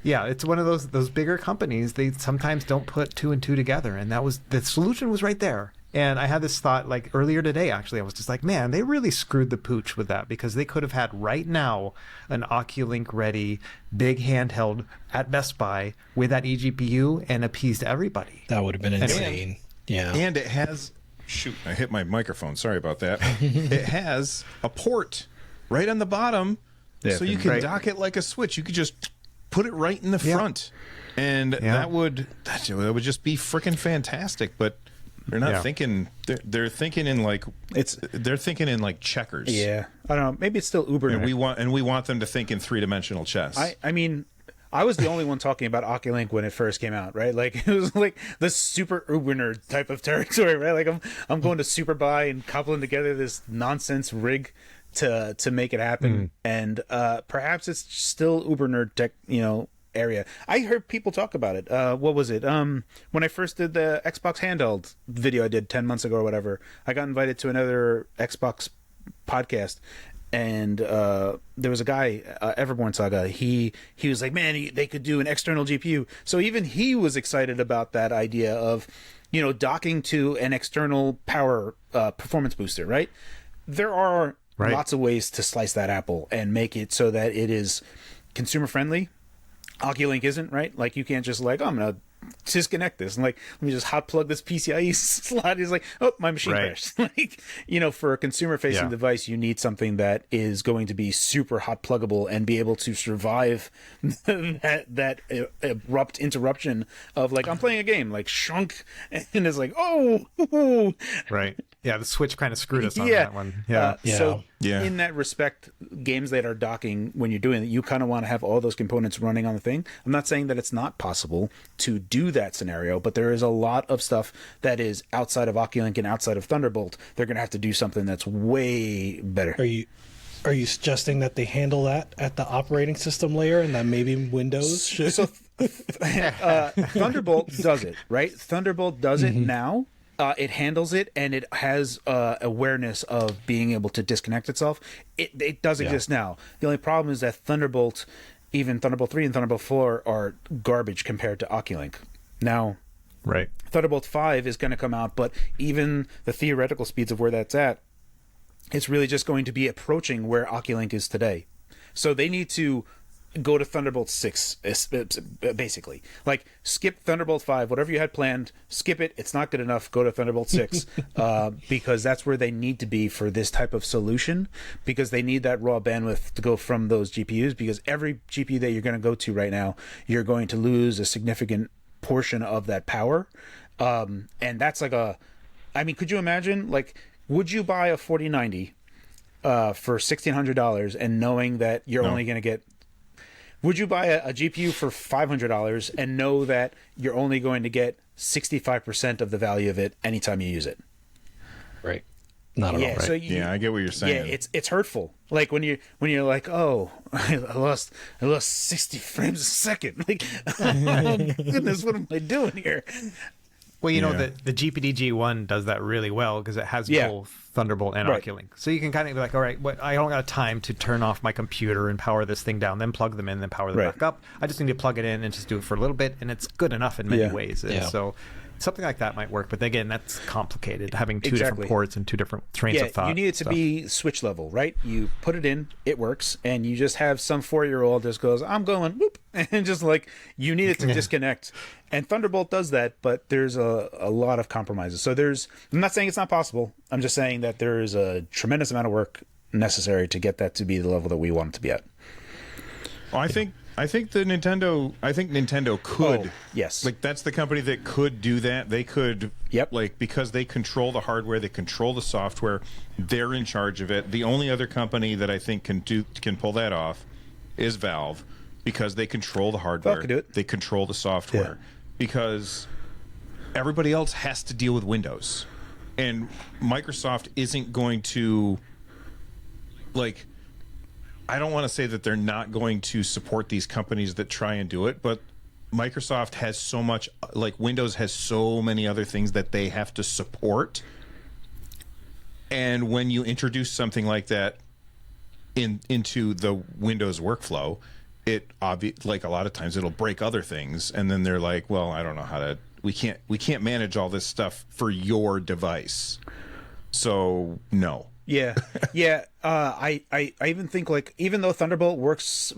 yeah, it's one of those bigger companies. They sometimes don't put two and two together, and that was the solution was right there. And I had this thought like earlier today, actually. I was just like, man, they really screwed the pooch with that because they could have had right now an Oculink ready big handheld at Best Buy with that eGPU and appeased everybody. That would have been insane. Yeah. And it has, shoot, I hit my microphone. Sorry about that. It has a port right on the bottom, so you can dock it like a switch. You could just put it right in the front, and that would just be freaking fantastic. But they're not thinking. They're thinking in like they're thinking in like checkers. Yeah, I don't know. Maybe it's still uber. And we want them to think in 3-dimensional chess. I mean, I was the only one talking about Oculink when it first came out, right? Like it was like the super uber nerd type of territory, right? Like I'm going to super buy and coupling together this nonsense rig to make it happen, and perhaps it's still uber nerd tech, area. I heard people talk about it. What was it? When I first did the Xbox handheld video I did 10 months ago or whatever, I got invited to another Xbox podcast, and there was a guy, Everborn Saga. He was like, man, they could do an external GPU. So even he was excited about that idea of, docking to an external power performance booster, right? There are lots of ways to slice that apple and make it so that it is consumer friendly. Oculink isn't, right? Like you can't just like, I'm gonna disconnect this and like let me just hot plug this PCIe slot. He's like, oh, my machine crashed. Like, for a consumer facing device, you need something that is going to be super hot pluggable and be able to survive that abrupt interruption of like I'm playing a game, like shunk, and it's like, oh, right. Yeah, the Switch kind of screwed us on that one. So in that respect, games that are docking, when you're doing it, you kind of want to have all those components running on the thing. I'm not saying that it's not possible to do that scenario, but there is a lot of stuff that is outside of Oculink and outside of Thunderbolt. They're going to have to do something that's way better. Are you suggesting that they handle that at the operating system layer and that maybe Windows should? So Thunderbolt does it, right? Thunderbolt does it now. It handles it, and it has awareness of being able to disconnect itself. It does exist now. The only problem is that Thunderbolt, even Thunderbolt 3 and Thunderbolt 4, are garbage compared to Oculink. Now, Thunderbolt 5 is going to come out, but even the theoretical speeds of where that's at, it's really just going to be approaching where Oculink is today. So they need to go to Thunderbolt 6, basically. Like, skip Thunderbolt 5, whatever you had planned, skip it. It's not good enough. Go to Thunderbolt 6, because that's where they need to be for this type of solution, because they need that raw bandwidth to go from those GPUs, because every GPU that you're going to go to right now, you're going to lose a significant portion of that power. And that's like could you imagine, like, would you buy a 4090 for $1,600 and knowing that you're only going to get... Would you buy a GPU for $500 and know that you're only going to get 65% of the value of it anytime you use it? Right. Not at all. Right. So I get what you're saying. Yeah, it's hurtful. Like when you're like, oh, I lost 60 frames a second. Like, oh goodness, what am I doing here? Well, the GPD-G1 does that really well because it has both Thunderbolt and Oculink. So you can kind of be like, all right, I don't got time to turn off my computer and power this thing down, then plug them in, then power them back up. I just need to plug it in and just do it for a little bit, and it's good enough in many ways. And so something like that might work. But again, that's complicated, having two different ports and two different trains of thought. You need it to be switch level, right? You put it in, it works, and you just have some 4-year-old just goes, I'm going, whoop, and just like, you need it to disconnect. And Thunderbolt does that, but there's a lot of compromises. So I'm not saying it's not possible. I'm just saying that there is a tremendous amount of work necessary to get that to be the level that we want it to be at. Well, I I think Nintendo could. Oh, yes. Like that's the company that could do that. They could. Yep. Like because they control the hardware, they control the software. They're in charge of it. The only other company that I think can pull that off is Valve, because they control the hardware. Valve can do it. They control the software. Yeah. Because everybody else has to deal with Windows, and Microsoft isn't going to like. I don't want to say that they're not going to support these companies that try and do it, but Microsoft has so much, like Windows has so many other things that they have to support. And when you introduce something like that into the Windows workflow, like a lot of times it'll break other things, and then they're like, well, I don't know how to, we can't manage all this stuff for your device. So no. Yeah, yeah. I even think like even though Thunderbolt works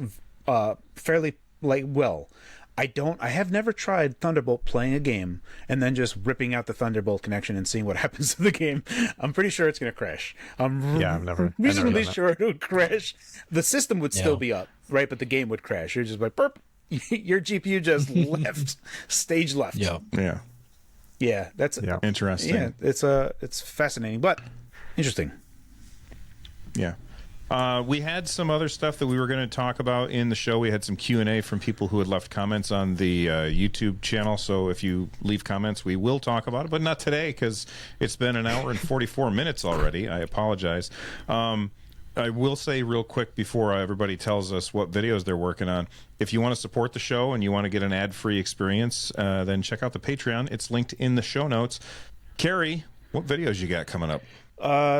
fairly like well, I have never tried Thunderbolt playing a game and then just ripping out the Thunderbolt connection and seeing what happens to the game. I'm pretty sure it's gonna crash. I've never reasonably done that. sure it would crash. The system would still be up, right? But the game would crash. You're just like burp. Your GPU just left stage left. Yeah. Yeah. Yeah, that's Interesting. Yeah, it's fascinating, but interesting. Yeah. We had some other stuff that we were going to talk about in the show. We had some Q&A from people who had left comments on the YouTube channel. So if you leave comments, we will talk about it, but not today because it's been an hour and 44 minutes already. I apologize. I will say real quick before everybody tells us what videos they're working on, if you want to support the show and you want to get an ad-free experience, then check out the Patreon. It's linked in the show notes. Carrie, what videos you got coming up?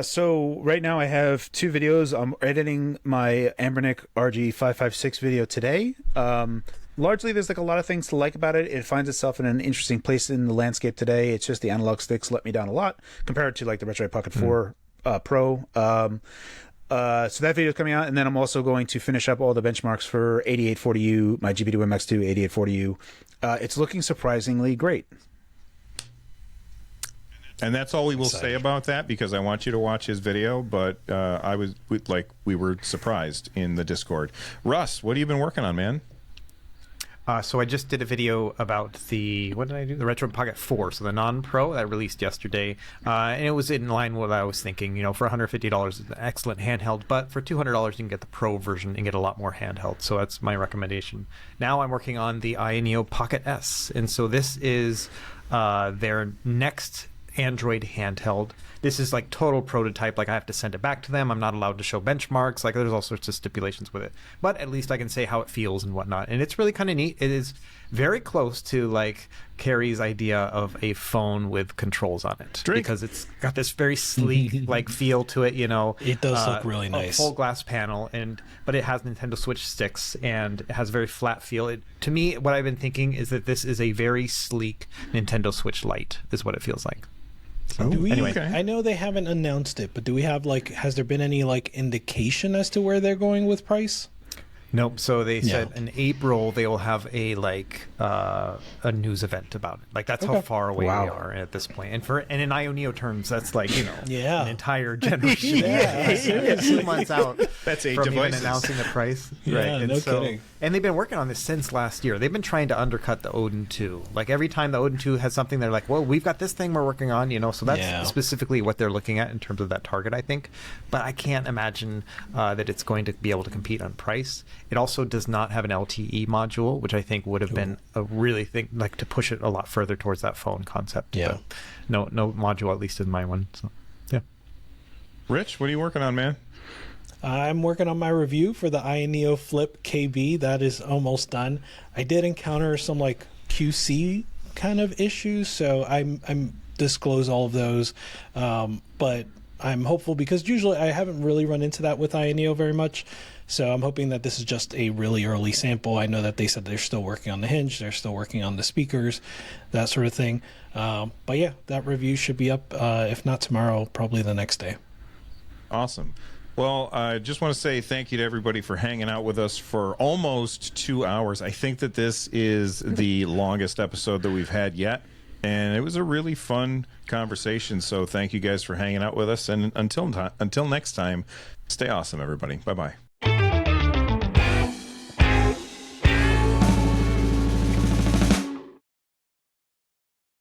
So right now I have 2 videos. I'm editing my Ambernic RG556 video today. Largely there's like a lot of things to like about it. It finds itself in an interesting place in the landscape today. It's just the analog sticks let me down a lot compared to like the Retroid Pocket 4 Pro. So that video is coming out, and then I'm also going to finish up all the benchmarks for 8840U, my GP2 MX2 8840U. It's looking surprisingly great. And that's all we will say about that, because I want you to watch his video. But we were surprised in the Discord. Russ, what have you been working on, man? So I just did a video about what did I do? The Retroid Pocket 4, so the non-pro that released yesterday. And it was in line with what I was thinking. You know, for $150, it's an excellent handheld, but for $200, you can get the pro version and get a lot more handheld. So that's my recommendation. Now I'm working on the Neo Pocket S. And so this is their next Android handheld. This is like total prototype. Like I have to send it back to them. I'm not allowed to show benchmarks. Like there's all sorts of stipulations with it. But at least I can say how it feels and whatnot. And it's really kind of neat. It is very close to like Carrie's idea of a phone with controls on it, because it's got this very sleek like feel to it. You know, it does look really nice. A full glass panel, but it has Nintendo Switch sticks and it has a very flat feel. To me, what I've been thinking is that this is a very sleek Nintendo Switch Lite, is what it feels like. So, anyway, I know they haven't announced it, but do we have has there been any indication as to where they're going with price? Nope. So they said in April they will have a news event about it. Like that's how far away we are at this point. And in IONEO terms, that's an entire generation. Seriously. 2 months out. That's 8 from devices. even announcing the price. Yeah, right. no kidding. And they've been working on this since last year. They've been trying to undercut the Odin 2. Like every time the Odin 2 has something, they're like, well, we've got this thing we're working on, so that's specifically what they're looking at in terms of that target, I think. But I can't imagine that it's going to be able to compete on price. It also does not have an LTE module, which I think would have been a really thing, to push it a lot further towards that phone concept. Yeah. But no module, at least in my one. So, yeah. Rich, what are you working on, man? I'm working on my review for the INEO Flip KB. That is almost done. I did encounter some QC kind of issues, so I'm disclose all of those. But I'm hopeful, because usually I haven't really run into that with INEO very much. So I'm hoping that this is just a really early sample. I know that they said they're still working on the hinge, they're still working on the speakers, that sort of thing. But yeah, that review should be up, if not tomorrow, probably the next day. Awesome. Well, I just want to say thank you to everybody for hanging out with us for almost 2 hours. I think that this is the longest episode that we've had yet, and it was a really fun conversation. So thank you guys for hanging out with us, and until next time, stay awesome, everybody. Bye-bye.